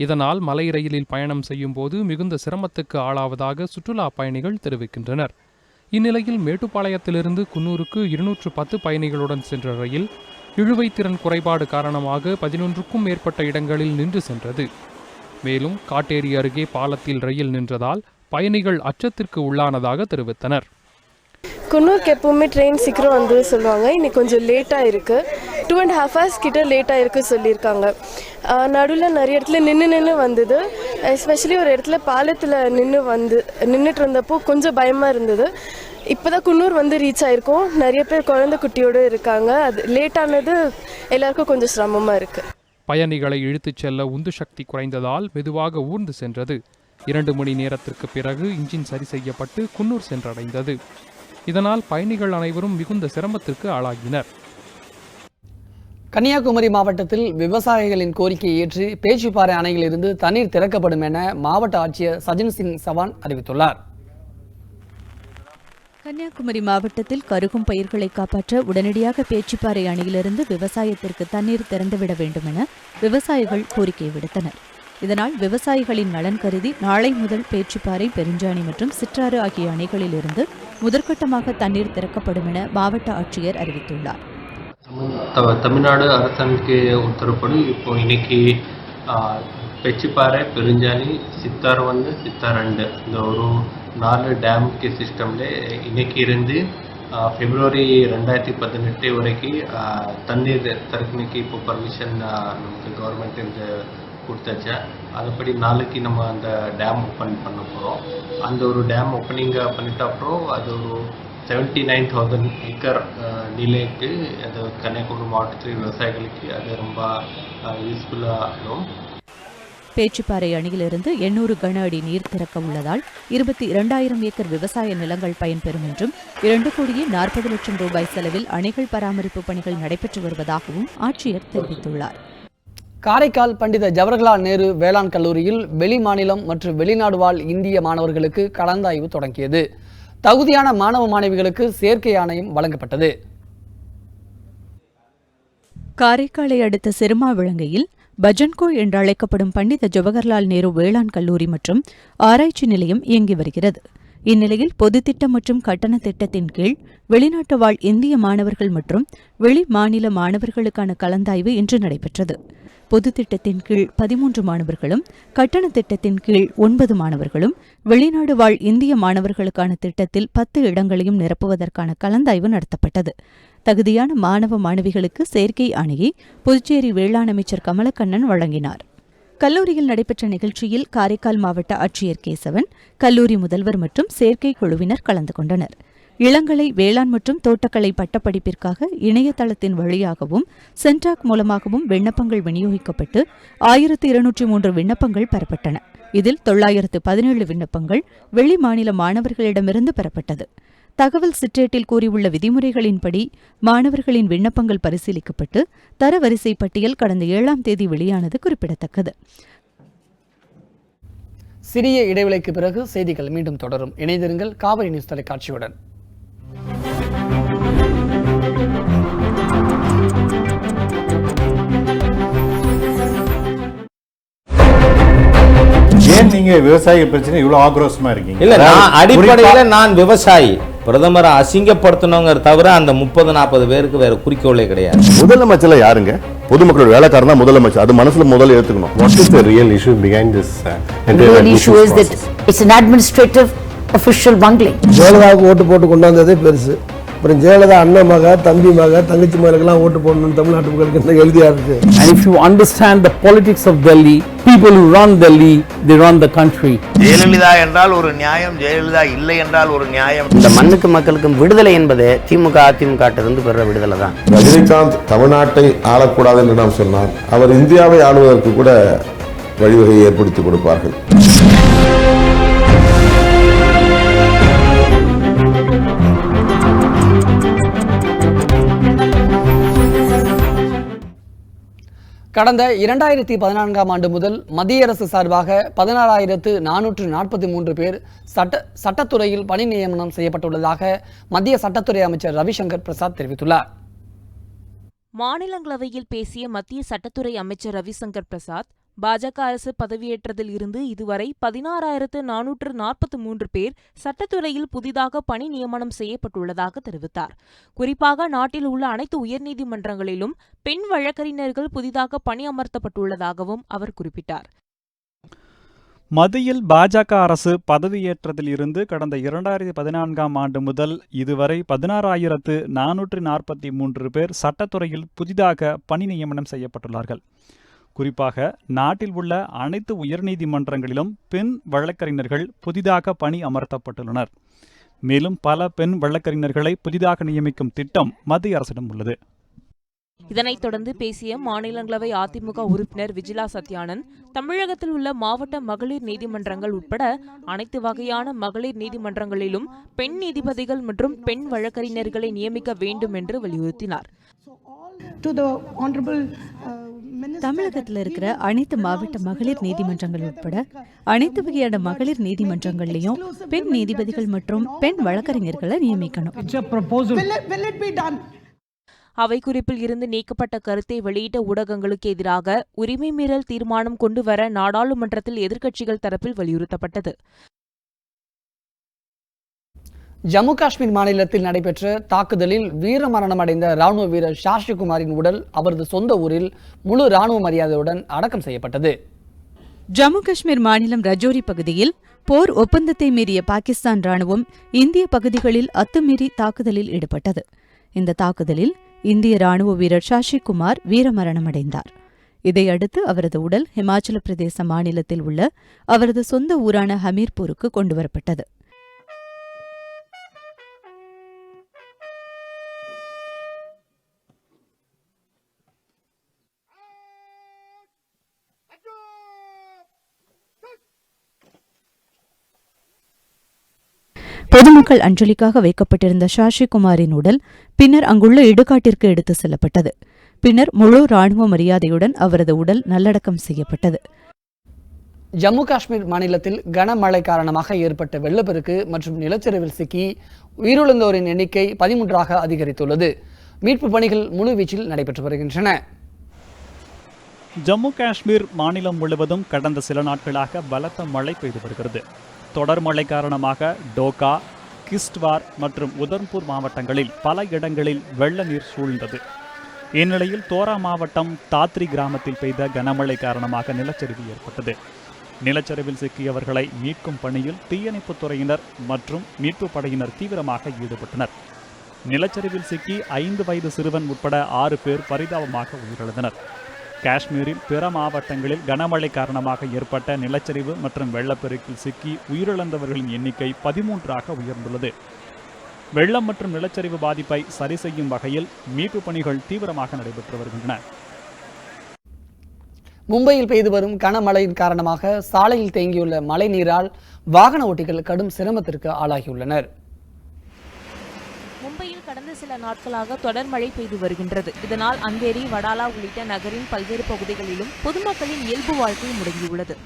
இதனால் மலை ரயிலில் பயணம் செய்யும் போது மிகுந்த சிரமத்துக்கு ஆளாவதாக சுற்றுலா பயணிகள் தெரிவிக்கின்றனர். இந்நிலையில் மேட்டுப்பாளையத்திலிருந்து குன்னூருக்கு 210 பயணிகளுடன் சென்ற ரயில் இழுவைத்திறன் குறைபாடு காரணமாக 11க்கும் மேற்பட்ட இடங்களில் நின்று சென்றது. மேலும் காட்டேரி அருகே பாலத்தில் ரயில் நின்றதால் பயணிகள் அச்சத்திற்கு உள்ளானதாக தெரிவித்தனர். குன்னூருக்கு எப்பவுமே ட்ரெயின் சீக்கிரம் சொல்லுவாங்க. இன்னைக்கு கொஞ்சம் லேட்டாக இருக்குது. 2.5 hours கிட்ட லேட்டாக இருக்குது சொல்லியிருக்காங்க. நடுவில் நிறைய இடத்துல நின்று வந்தது. எஸ்பெஷலி ஒரு இடத்துல பாலத்தில் நின்றுட்டு இருந்தப்போ கொஞ்சம் பயமாக இருந்தது. இப்போ தான் குன்னூர் ரீச் ஆகிருக்கோம். நிறைய பேர் குழந்தை குட்டியோடு இருக்காங்க. அது லேட்டானது எல்லாருக்கும் கொஞ்சம் சிரமமாக இருக்குது. பயணிகளை இழுத்துச் செல்ல உந்து சக்தி குறைந்ததால் மெதுவாக ஊர்ந்து சென்றது. 2 மணி நேரத்திற்கு பிறகு இன்ஜின் சரி செய்யப்பட்டு குன்னூர் சென்றடைந்தது. இதனால் பயணிகள் அனைவரும் மிகுந்த சிரமத்திற்கு ஆளாகினர். கன்னியாகுமரி மாவட்டத்தில் விவசாயிகளின் கோரிக்கையை ஏற்று பேச்சிப்பாறை அணையிலிருந்து தண்ணீர் திறக்கப்படும் என மாவட்ட ஆட்சியர் சஜன் சிங் சவான் அறிவித்துள்ளார். கன்னியாகுமரி மாவட்டத்தில் கருகும் பயிர்களை காப்பாற்ற உடனடியாக பேச்சிப்பாறை அணையிலிருந்து விவசாயத்திற்கு தண்ணீர் திறந்துவிட வேண்டும் என விவசாயிகள் கோரிக்கை விடுத்தனர். இதனால் விவசாயிகளின் நலன் கருதி நாளை முதல் பேச்சிப்பாறை, பெருஞ்சாணி மற்றும் சிற்றாறு ஆகிய அணைகளிலிருந்து முதற்கட்டமாக தண்ணீர் திறக்கப்படும் என மாவட்ட ஆட்சியர் அறிவித்துள்ளார். தமிழ்நாடு அரசாங்கத்துக்கு உத்தரப்படி இப்போ இன்னைக்கு பேச்சிப்பாறை, பெருஞ்சாணி, சித்தார் 1, சித்தார் 2 இந்த ஒரு 4 டேம் के சிஸ்டம்ல இன்னைக்கு இருந்து பிப்ரவரி 2018 வரைக்கும் தண்ணீர் திறக்கணுக்கு இப்போ பர்மிஷன் நமக்கு கவர்மெண்ட் இருந்து கொடுத்தாச்சு. அதுபடி நாளைக்கு நம்ம அந்த டேம் ஓப்பன் பண்ண போகிறோம். அந்த ஒரு டேம் ஓப்பனிங் பண்ணிட்ட அப்புறம் அது ஒரு 79,000 ஏக்கர் நிலைக்கு அது கன்னியாகுமரி மாவட்டத்தில் விவசாயிகளுக்கு அது ரொம்ப யூஸ்ஃபுல்லாக இருக்கும். பேச்சிப்பாறை அணையிலிருந்து 800 கன அடி நீர் திறக்க உள்ளதால் 22,000 ஏக்கர் விவசாய நிலங்கள் பயன்பெறும் என்றும் 2,40 லட்சம் ரூபாய் செலவில் அணைகள் பராமரிப்பு பணிகள் நடைபெற்று வருவதாகவும் ஆட்சியர் தெரிவித்துள்ளார். காரைக்கால் பண்டித ஜவஹர்லால் நேரு வேளாண் கல்லூரியில் வெளி மாநிலம் மற்றும் வெளிநாடு வாழ் இந்திய மாணவர்களுக்கு கலந்தாய்வு தொடங்கியது. தகுதியான மாணவ மாணவிகளுக்கு சேர்க்கை ஆணையம் வழங்கப்பட்டது. காரைக்காலை அடுத்த சிறுமாவிளங்கையில் பஜன்கோ என்று அழைக்கப்படும் பண்டித ஜவஹர்லால் நேரு வேளாண் கல்லூரி மற்றும் ஆராய்ச்சி நிலையம் இயங்கி வருகிறது. இந்நிலையில் பொதுத்திட்டம் மற்றும் கட்டண திட்டத்தின் கீழ் வெளிநாட்டு வாழ் இந்திய மாணவர்கள் மற்றும் வெளி மாநில மாணவர்களுக்கான கலந்தாய்வு இன்று நடைபெற்றது. பொதுத்திட்டத்தின் கீழ் 13 மாணவர்களும், கட்டண திட்டத்தின் கீழ் 9 மாணவர்களும், வெளிநாடு வாழ் இந்திய மாணவர்களுக்கான திட்டத்தில் 10 இடங்களையும் நிரப்புவதற்கான கலந்தாய்வு நடத்தப்பட்டது. தகுதியான மாணவ மாணவிகளுக்கு சேர்க்கை ஆணையை புதுச்சேரி வேளாண் அமைச்சர் கமலக்கண்ணன் வழங்கினார். கல்லூரியில் நடைபெற்ற நிகழ்ச்சியில் காரைக்கால் மாவட்ட ஆட்சியர் கேசவன், கல்லூரி முதல்வர் மற்றும் சேர்க்கை குழுவினர் கலந்து கொண்டனர். இளங்கலை வேளாண் மற்றும் தோட்டக்கலை பட்டப்படிப்பிற்காக இணையதளத்தின் வழியாகவும் சென்டாக் மூலமாகவும் விண்ணப்பங்கள் விநியோகிக்கப்பட்டு 1203 விண்ணப்பங்கள் பெறப்பட்டன. இதில் 917 விண்ணப்பங்கள் வெளி மாநில மாணவர்களிடமிருந்து பெறப்பட்டது. தகவல் சிற்றேட்டில் கூறியுள்ள விதிமுறைகளின்படி மாணவர்களின் விண்ணப்பங்கள் பரிசீலிக்கப்பட்டு தரவரிசை பட்டியல் கடந்த 7ஆம் தேதி வெளியானது குறிப்பிடத்தக்கது. சிறிய இடைவெளிக்கு பிறகு செய்திகள் மீண்டும் தொடரும். இணைந்திருங்கள் காவிரி நியூஸ் தொலைக்காட்சியுடன். ஏன் நீங்க விவசாய பிரச்சனை இவ்வளவு ஆக்ரோஷமா இருக்கீங்க? இல்ல, நான் அடிப்படையில நான் விவசாயி. பிரதமரை அசிங்கப்படுத்தணுங்கிற தவிர அந்த 30-40 பேருக்கு வேற குறிக்கோளே கிடையாது. முதலமைச்சர் யாருங்க? பொதுமக்களோட வேலைக்காரன் தான் முதலமைச்சர். அது மனசுல முதல்ல எடுத்துக்கணும். What is the real issue behind this? The real issue is that it's an administrative official bungling. ஜெயலலிதாவுக்கு ஓட்டு போட்டு கொண்டாந்ததே பெருசு. அப்புறம் ஜெயலலிதா அண்ணன் மக, தம்பி மக, தங்கச்சி மகளுக்கெல்லாம் ஓட்டு போடணும்னு தமிழ்நாட்டு மக்களுக்கு என்ன எழுதியா இருக்கு? And if you understand the politics of Delhi, people who run Delhi, they run the country. Jayalalithaa என்றால் ஒரு நியாயம், ஜெயலலிதா இல்லை என்றால் ஒரு நியாயம். இந்த மண்ணுக்கு மக்களுக்கும் விடுதலை என்பது திமுக அதிமுக பெற விடுதலை தான். ரஜினிகாந்த் தமிழ்நாட்டை ஆளக்கூடாது என்று நாம் சொன்னார். அவர் இந்தியாவை ஆளுவதற்கு கூட வழிவகையை ஏற்படுத்தி கொடுப்பார்கள். கடந்த 2014ஆம் ஆண்டு முதல் மத்திய அரசு சார்பாக 16,443 பேர் சட்டத்துறையில் பணி நியமனம் செய்யப்பட்டுள்ளதாக மத்திய சட்டத்துறை அமைச்சர் ரவிசங்கர் பிரசாத் தெரிவித்துள்ளார். மாநிலங்களவையில் பேசிய மத்திய சட்டத்துறை அமைச்சர் ரவிசங்கர் பிரசாத், பாஜக அரசு பதவியேற்றதில் இருந்து இதுவரை 16,443 பேர் சட்டத்துறையில் புதிதாக பணி நியமனம் செய்யப்பட்டுள்ளதாக தெரிவித்தார். குறிப்பாக நாட்டில் உள்ள அனைத்து உயர்நீதிமன்றங்களிலும் பெண் வழக்கறிஞர்கள் புதிதாக பணியமர்த்தப்பட்டுள்ளதாகவும் அவர் குறிப்பிட்டார். மத்தியில் பாஜக அரசு பதவியேற்றதில் இருந்து கடந்த 2014ஆம் ஆண்டு முதல் இதுவரை 16,443 பேர் சட்டத்துறையில் புதிதாக பணி நியமனம் செய்யப்பட்டுள்ளார்கள். குறிப்பாக நாட்டில் உள்ள அனைத்து உயர்நீதிமன்றங்களிலும் பெண் வழக்கறிஞர்கள் புதிதாக பணி அமர்த்தப்பட்டுள்ளனர். மேலும் பல பெண் வழக்கறிஞர்களை புதிதாக நியமிக்கும் திட்டம் மத்திய அரசிடம் உள்ளது. இதனைத் தொடர்ந்து பேசிய மாநிலங்களவை அதிமுக உறுப்பினர் விஜிலா சத்யானந்த், தமிழகத்தில் உள்ள மாவட்ட மகளிர் நீதிமன்றங்கள் உட்பட அனைத்து வகையான மகளிர் நீதிமன்றங்களிலும் பெண் நீதிபதிகள் மற்றும் பெண் வழக்கறிஞர்களை நியமிக்க வேண்டும் என்று வலியுறுத்தினார். தமிழகத்தில் இருக்கிற அனைத்து மாவட்ட மகளிர் நீதிமன்றங்கள் உட்பட அனைத்து வகையான மகளிர் நீதிமன்றங்கள்லையும் பெண் நீதிபதிகள் மற்றும் பெண் வழக்கறிஞர்களை நியமிக்கணும். அவை குறிப்பில் இருந்து நீக்கப்பட்ட கருத்தை வெளியிட்ட ஊடகங்களுக்கு எதிராக உரிமை மீறல் தீர்மானம் கொண்டுவர நாடாளுமன்றத்தில் எதிர்க்கட்சிகள் தரப்பில் வலியுறுத்தப்பட்டது. ஜம்மு காஷ்மீர் மாநிலத்தில் நடைபெற்ற தாக்குதலில் வீரமரணம் அடைந்த ராணுவ வீரர் ஷாஷிகுமாரின் உடல் அவரது சொந்த ஊரில் முழு ராணுவ மரியாதையுடன் அடக்கம் செய்யப்பட்டது. ஜம்மு காஷ்மீர் மாநிலம் ரஜோரி பகுதியில் போர் ஒப்பந்தத்தை மீறிய பாகிஸ்தான் ராணுவம் இந்திய பகுதிகளில் அத்துமீறி தாக்குதலில் ஈடுபட்டது. இந்த தாக்குதலில் இந்திய ராணுவ வீரர் ஷாஷிகுமார் வீரமரணமடைந்தார். இதையடுத்து அவரது உடல் ஹிமாச்சல பிரதேச மாநிலத்தில் உள்ள அவரது சொந்த ஊரான ஹமீர்பூருக்கு கொண்டுவரப்பட்டது. பொதுமக்கள் அஞ்சலிக்காக வைக்கப்பட்டிருந்த ஷாஷிகுமாரின் உடல் பின்னர் அங்குள்ள இடுகாட்டிற்கு எடுத்து செல்லப்பட்டது. பின்னர் முழு ராணுவ மரியாதையுடன் அவரது உடல் நல்லடக்கம் செய்யப்பட்டது. ஜம்மு காஷ்மீர் மாநிலத்தில் கனமழை காரணமாக ஏற்பட்ட வெள்ளப்பெருக்கு மற்றும் நிலச்சரிவில் சிக்கி உயிரிழந்தோரின் எண்ணிக்கை 13ஆக அதிகரித்துள்ளது. மீட்பு பணிகள் முழுவீச்சில் நடைபெற்று வருகின்றன. ஜம்மு காஷ்மீர் மாநிலம் முழுவதும் கடந்த சில நாட்களாக பலத்த மழை பெய்து வருகிறது. தொடர் மழை காரணமாக டோகா, கிஸ்ட்வார் மற்றும் உதம்பூர் மாவட்டங்களில் பல இடங்களில் வெள்ள நீர் சூழ்ந்தது. இந்நிலையில் தோரா மாவட்டம் தாத்ரி கிராமத்தில் பெய்த கனமழை காரணமாக நிலச்சரிவு ஏற்பட்டது. நிலச்சரிவில் சிக்கியவர்களை மீட்கும் பணியில் தீயணைப்புத் துறையினர் மற்றும் மீட்புப் படையினர் தீவிரமாக ஈடுபட்டனர். நிலச்சரிவில் சிக்கி 5 வயது சிறுவன் உட்பட 6 பேர் பரிதாபமாக உயிரிழந்தனர். காஷ்மீரில் பிற மாவட்டங்களில் கனமழை காரணமாக ஏற்பட்ட நிலச்சரிவு மற்றும் வெள்ளப்பெருக்கில் சிக்கி உயிரிழந்தவர்களின் எண்ணிக்கை 13ஆக உயர்ந்துள்ளது. வெள்ளம் மற்றும் நிலச்சரிவு பாதிப்பை சரி செய்யும் வகையில் மீட்பு பணிகள் தீவிரமாக நடைபெற்று வருகின்றன. மும்பையில் பெய்து வரும் கனமழையின் காரணமாக சாலையில் தேங்கியுள்ள மழை நீரால் வாகன ஓட்டிகள் கடும் சிரமத்திற்கு ஆளாகியுள்ளனர். மும்பையில் கடந்த சில நாட்களாக தொடர் மழை பெய்து வருகின்றது. இதனால் அந்தேரி, வடாலா உள்ளிட்ட நகரின் பல்வேறு பகுதிகளிலும் பொதுமக்களின் இயல்பு வாழ்க்கை முடங்கியுள்ளது.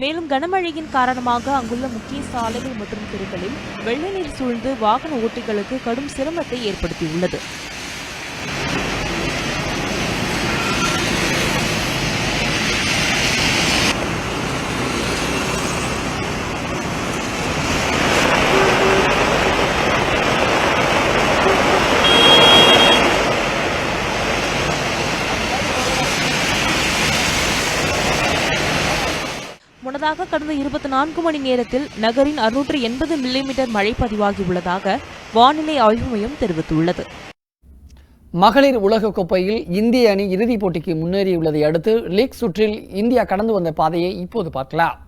மேலும் கனமழையின் காரணமாக அங்குள்ள முக்கிய சாலைகள் மற்றும் தெருக்களில் வெள்ள நீர் சூழ்ந்து வாகன ஓட்டிகளுக்கு கடும் சிரமத்தை ஏற்படுத்தியுள்ளது. முன்னதாக கடந்த 24 மணி நேரத்தில் நகரின் 680 மில்லிமீட்டர் மழை பதிவாகியுள்ளதாக வானிலை ஆய்வு மையம் தெரிவித்துள்ளது. மகளிர் உலகக்கோப்பையில் இந்திய அணி இறுதிப் போட்டிக்கு முன்னேறியுள்ளதை அடுத்து லீக் சுற்றில் இந்தியா கடந்து வந்த பாதையை இப்போது பார்க்கலாம்.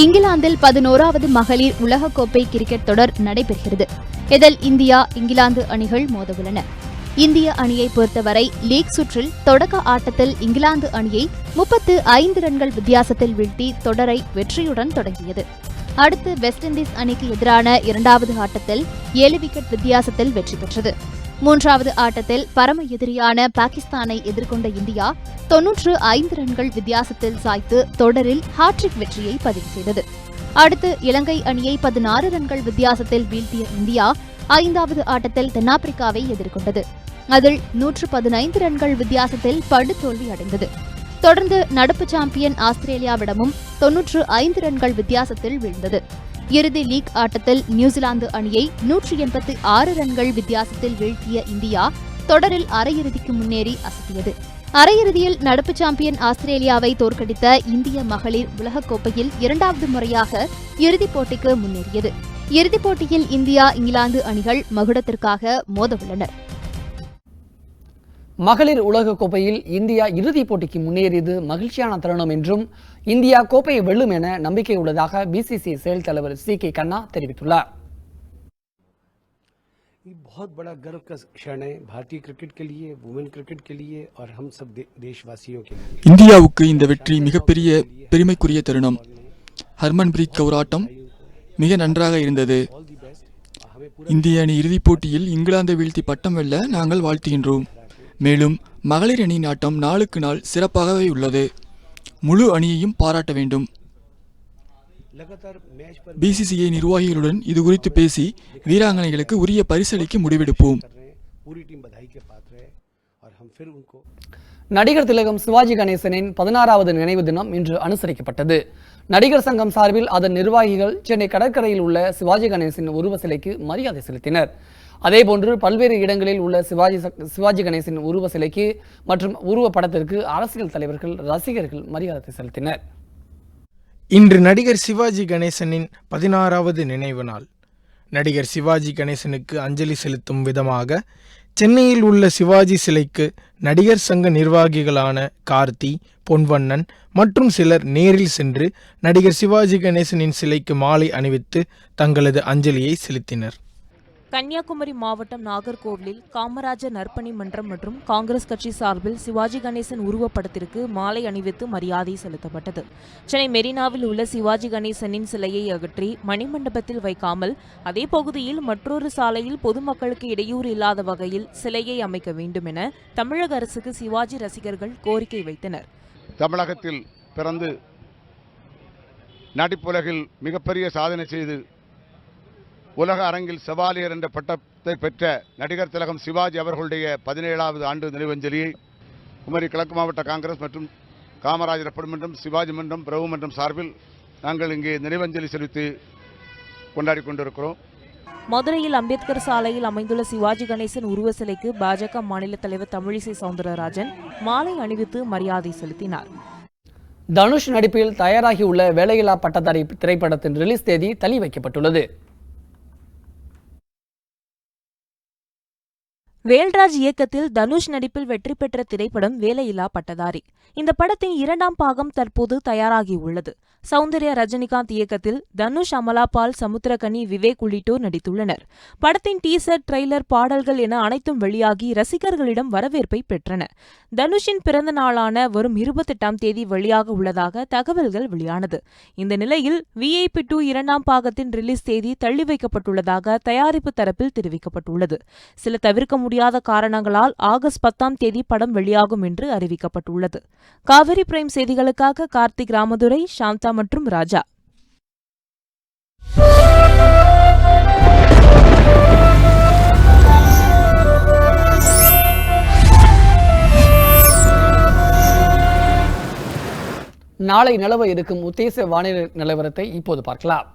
இங்கிலாந்தில் 11வது மகளிர் உலகக்கோப்பை கிரிக்கெட் தொடர் நடைபெறுகிறது. இதில் இந்தியா, இங்கிலாந்து அணிகள் மோதவுள்ளன. இந்திய அணியை பொறுத்தவரை லீக் சுற்றில் தொடக்க ஆட்டத்தில் இங்கிலாந்து அணியை 35 ரன்கள் வித்தியாசத்தில் வீழ்த்தி தொடரை வெற்றியுடன் தொடங்கியது. அடுத்து வெஸ்ட் இண்டீஸ் அணிக்கு எதிரான 2வது ஆட்டத்தில் 7 விக்கெட் வித்தியாசத்தில் வெற்றி பெற்றது. 3வது ஆட்டத்தில் பரம எதிரியான பாகிஸ்தானை எதிர்கொண்ட இந்தியா 95 ரன்கள் வித்தியாசத்தில் சாய்த்து தொடரில் ஹாட்ரிக் வெற்றியை பதிவு செய்தது. அடுத்து இலங்கை அணியை 16 ரன்கள் வித்தியாசத்தில் வீழ்த்திய இந்தியா 5வது ஆட்டத்தில் தென்னாப்பிரிக்காவை எதிர்கொண்டது. அதில் 115 ரன்கள் வித்தியாசத்தில் படுதோல்வி அடைந்தது. தொடர்ந்து நடப்பு சாம்பியன் ஆஸ்திரேலியாவிடமும் 95 ரன்கள் வித்தியாசத்தில் வீழ்ந்தது. இறுதி லீக் ஆட்டத்தில் நியூசிலாந்து அணியை 186 ரன்கள் வித்தியாசத்தில் வீழ்த்திய இந்தியா தொடரில் அரையிறுதிக்கு முன்னேறி அசத்தியது. அரையிறுதியில் நடப்பு சாம்பியன் ஆஸ்திரேலியாவை தோற்கடித்த இந்திய மகளிர் உலகக்கோப்பையில் 2வது முறையாக இறுதிப் போட்டிக்கு முன்னேறியது. இறுதிப் போட்டியில் இந்தியா, இங்கிலாந்து அணிகள் மகுடத்திற்காக மோதவுள்ளனர். மகளிர் உலகக்கோப்பையில் இந்தியா இறுதிப் போட்டிக்கு முன்னேறியது மகிழ்ச்சியான தருணம் என்றும் இந்தியா கோப்பையை வெல்லும் என நம்பிக்கை உள்ளதாக பிசிசிஐ செயல் தலைவர் CK கண்ணா தெரிவித்துள்ளார். बहुत बड़ा गर्व का क्षण है भारतीय क्रिकेट के लिए, वुमेन क्रिकेट के लिए और हम सब देशवासियों के लिए. இந்தியாவுக்கு இந்த வெற்றி மிகப்பெரிய பெருமைக்குரிய தருணம். ஹர்மன்பிரீத் கவுர் ஆட்டம் மிக நன்றாக இருந்தது. இந்திய அணி இறுதிப் போட்டியில் இங்கிலாந்தை வீழ்த்தி பட்டம் வெல்ல நாங்கள் வாழ்த்துகின்றோம். மேலும் மகளிர் அணியின் ஆட்டம் நாளுக்கு நாள் சிறப்பாகவே உள்ளது. முழு அணியையும் பாராட்ட வேண்டும். பிசிசிஐ நிர்வாகிகளுடன் இது குறித்து பேசி வீராங்கனைகளுக்கு உரிய பரிசளிக்க முடிவெடுப்போம். நடிகர் திலகம் சிவாஜி கணேசனின் 16வது நினைவு தினம் இன்று அனுசரிக்கப்பட்டது. நடிகர் சங்கம் சார்பில் அதன் நிர்வாகிகள் சென்னை கடற்கரையில் உள்ள சிவாஜி கணேசன் உருவ சிலைக்கு மரியாதை செலுத்தினர். அதேபோன்று பல்வேறு இடங்களில் உள்ள சிவாஜி கணேசன் உருவ சிலைக்கு மற்றும் உருவ படத்திற்கு அரசியல் தலைவர்கள், ரசிகர்கள் மரியாதை செலுத்தினர். இன்று நடிகர் சிவாஜி கணேசனின் 16வது நினைவு நாள். நடிகர் சிவாஜி கணேசனுக்கு அஞ்சலி செலுத்தும் விதமாக சென்னையில் உள்ள சிவாஜி சிலைக்கு நடிகர் சங்க நிர்வாகிகளான கார்த்தி, பொன்வண்ணன் மற்றும் சிலர் நேரில் சென்று நடிகர் சிவாஜி கணேசனின் சிலைக்கு மாலை அணிவித்து தங்களது அஞ்சலியை செலுத்தினர். கன்னியாகுமரி மாவட்டம் நாகர்கோவிலில் காமராஜர் நற்பணி மன்றம் மற்றும் காங்கிரஸ் கட்சி சார்பில் சிவாஜி கணேசன் உருவப்படத்திற்கு மாலை அணிவித்து மரியாதை செலுத்தப்பட்டது. சென்னை மெரினாவில் உள்ள சிவாஜி கணேசனின் சிலையை அகற்றி மணிமண்டபத்தில் வைக்காமல் அதே பகுதியில் மற்றொரு சாலையில் பொதுமக்களுக்கு இடையூறு இல்லாத வகையில் சிலையை அமைக்க வேண்டும் என தமிழக அரசுக்கு சிவாஜி ரசிகர்கள் கோரிக்கை வைத்தனர். தமிழகத்தில் பிறந்து நடிப்புலகில் மிகப்பெரிய சாதனை செய்து உலக அரங்கில் செவாலியர் என்ற பட்டத்தை பெற்ற நடிகர் திலகம் சிவாஜி அவர்களுடைய 17வது ஆண்டு நினைவஞ்சலியை குமரி கிழக்கு மாவட்ட காங்கிரஸ் மற்றும் காமராஜர் நற்பணி மன்றம், சிவாஜி மன்றம், பிரபு மன்றம் சார்பில் நாங்கள் இங்கே நினைவஞ்சலி செலுத்தி கொண்டாடி கொண்டிருக்கிறோம். மதுரையில் அம்பேத்கர் சாலையில் அமைந்துள்ள சிவாஜி கணேசன் உருவ சிலைக்கு பாஜக மாநில தலைவர் தமிழிசை சவுந்தரராஜன் மாலை அணிவித்து மரியாதை செலுத்தினார். தனுஷ் நடிப்பில் தயாராகியுள்ள வேலையில்லா பட்டதாரி திரைப்படத்தின் ரிலீஸ் தேதி தள்ளி வைக்கப்பட்டுள்ளது. வேல்ராஜ் இயக்கத்தில் தனுஷ் நடிப்பில் வெற்றி பெற்ற திரைப்படம் வேலையில்லா பட்டதாரி. இந்த படத்தின் 2ஆம் பாகம் தற்போது தயாராகி உள்ளது. சௌந்தர்யா ரஜினிகாந்த் இயக்கத்தில் தனுஷ், அமலா பால், சமுத்திரகனி, விவேக் உள்ளிட்டோர் நடித்துள்ளனர். படத்தின் டீசர், ட்ரெய்லர், பாடல்கள் என அனைத்தும் வெளியாகி ரசிகர்களிடம் வரவேற்பை பெற்றன. தனுஷின் பிறந்த நாளான வரும் 28ஆம் தேதி வெளியாக உள்ளதாக தகவல்கள் வெளியானது. இந்த நிலையில் VIP 2 2ஆம் பாகத்தின் ரிலீஸ் தேதி தள்ளி வைக்கப்பட்டுள்ளதாக தயாரிப்பு தரப்பில் தெரிவிக்கப்பட்டுள்ளது. சில தவிர்க்க முடியாத காரணங்களால் ஆகஸ்ட் 10ஆம் தேதி படம் வெளியாகும் என்று அறிவிக்கப்பட்டுள்ளது. காவிரி பிரைம் செய்திகளுக்காக கார்த்திக் ராமதுரை, சாந்தா மற்றும் ராஜா. நாளை நிலவ இருக்கும் உத்தேச வானிலை நிலவரத்தை இப்போது பார்க்கலாம்.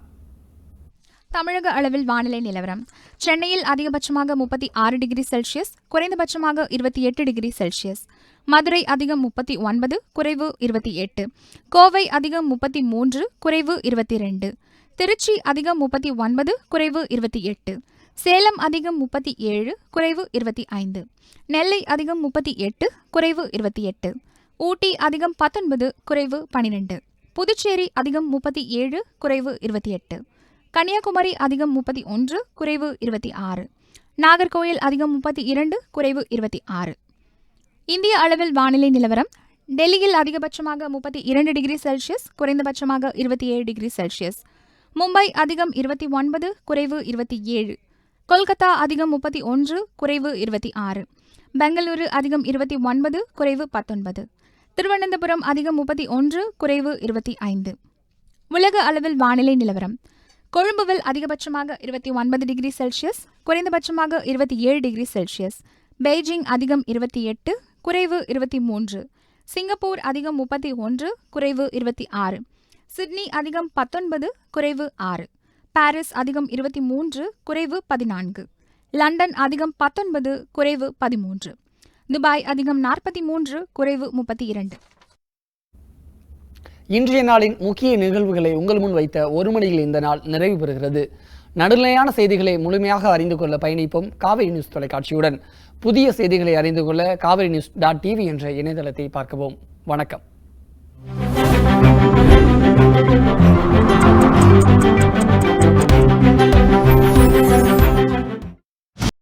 தமிழக அளவில் வானிலை நிலவரம். சென்னையில் அதிகபட்சமாக 36 டிகிரி செல்சியஸ், குறைந்தபட்சமாக 28 டிகிரி செல்சியஸ். மதுரை அதிகம் 39, குறைவு 28. கோவை அதிகம் 33, குறைவு 22. திருச்சி அதிகம் 39, குறைவு 28. சேலம் அதிகம் 37, குறைவு 25. நெல்லை அதிகம் 38, குறைவு 28. ஊட்டி அதிகம் 19, குறைவு 12. புதுச்சேரி அதிகம் 37, குறைவு 28. கன்னியாகுமரி அதிகம் 31, குறைவு 26. நாகர்கோயில் அதிகம் 32, குறைவு 26. இந்திய அளவில் வானிலை நிலவரம். டெல்லியில் அதிகபட்சமாக 32 டிகிரி செல்சியஸ், குறைந்தபட்சமாக 27 டிகிரி செல்சியஸ். மும்பை அதிகம் 29, குறைவு 27. கொல்கத்தா அதிகம் 31, குறைவு 26. பெங்களூரு அதிகம் 29, குறைவு 19. திருவனந்தபுரம் அதிகம் 31, குறைவு 25. உலக அளவில் வானிலை நிலவரம். கொழும்புவில் அதிகபட்சமாக 29 டிகிரி செல்சியஸ், குறைந்தபட்சமாக 27 டிகிரி செல்சியஸ். பெய்ஜிங் அதிகம் 28, குறைவு 23. சிங்கப்பூர் அதிகம் 31, குறைவு 26. சிட்னி அதிகம் 19, குறைவு 6. பாரிஸ் அதிகம் 23, குறைவு 14. லண்டன் அதிகம் 19, குறைவு 13. துபாய் அதிகம் 43, குறைவு 32. இன்றைய நாளின் முக்கிய நிகழ்வுகளை உங்கள் முன் வைத்த ஒரு மணியில் இந்த நாள் நிறைவு பெறுகிறது. நடுநிலையான செய்திகளை முழுமையாக அறிந்து கொள்ள பயணிப்போம் காவிரி நியூஸ் தொலைக்காட்சியுடன். புதிய செய்திகளை அறிந்து கொள்ள kaverinews.tv என்ற இணையதளத்தை பார்க்கவும். வணக்கம்.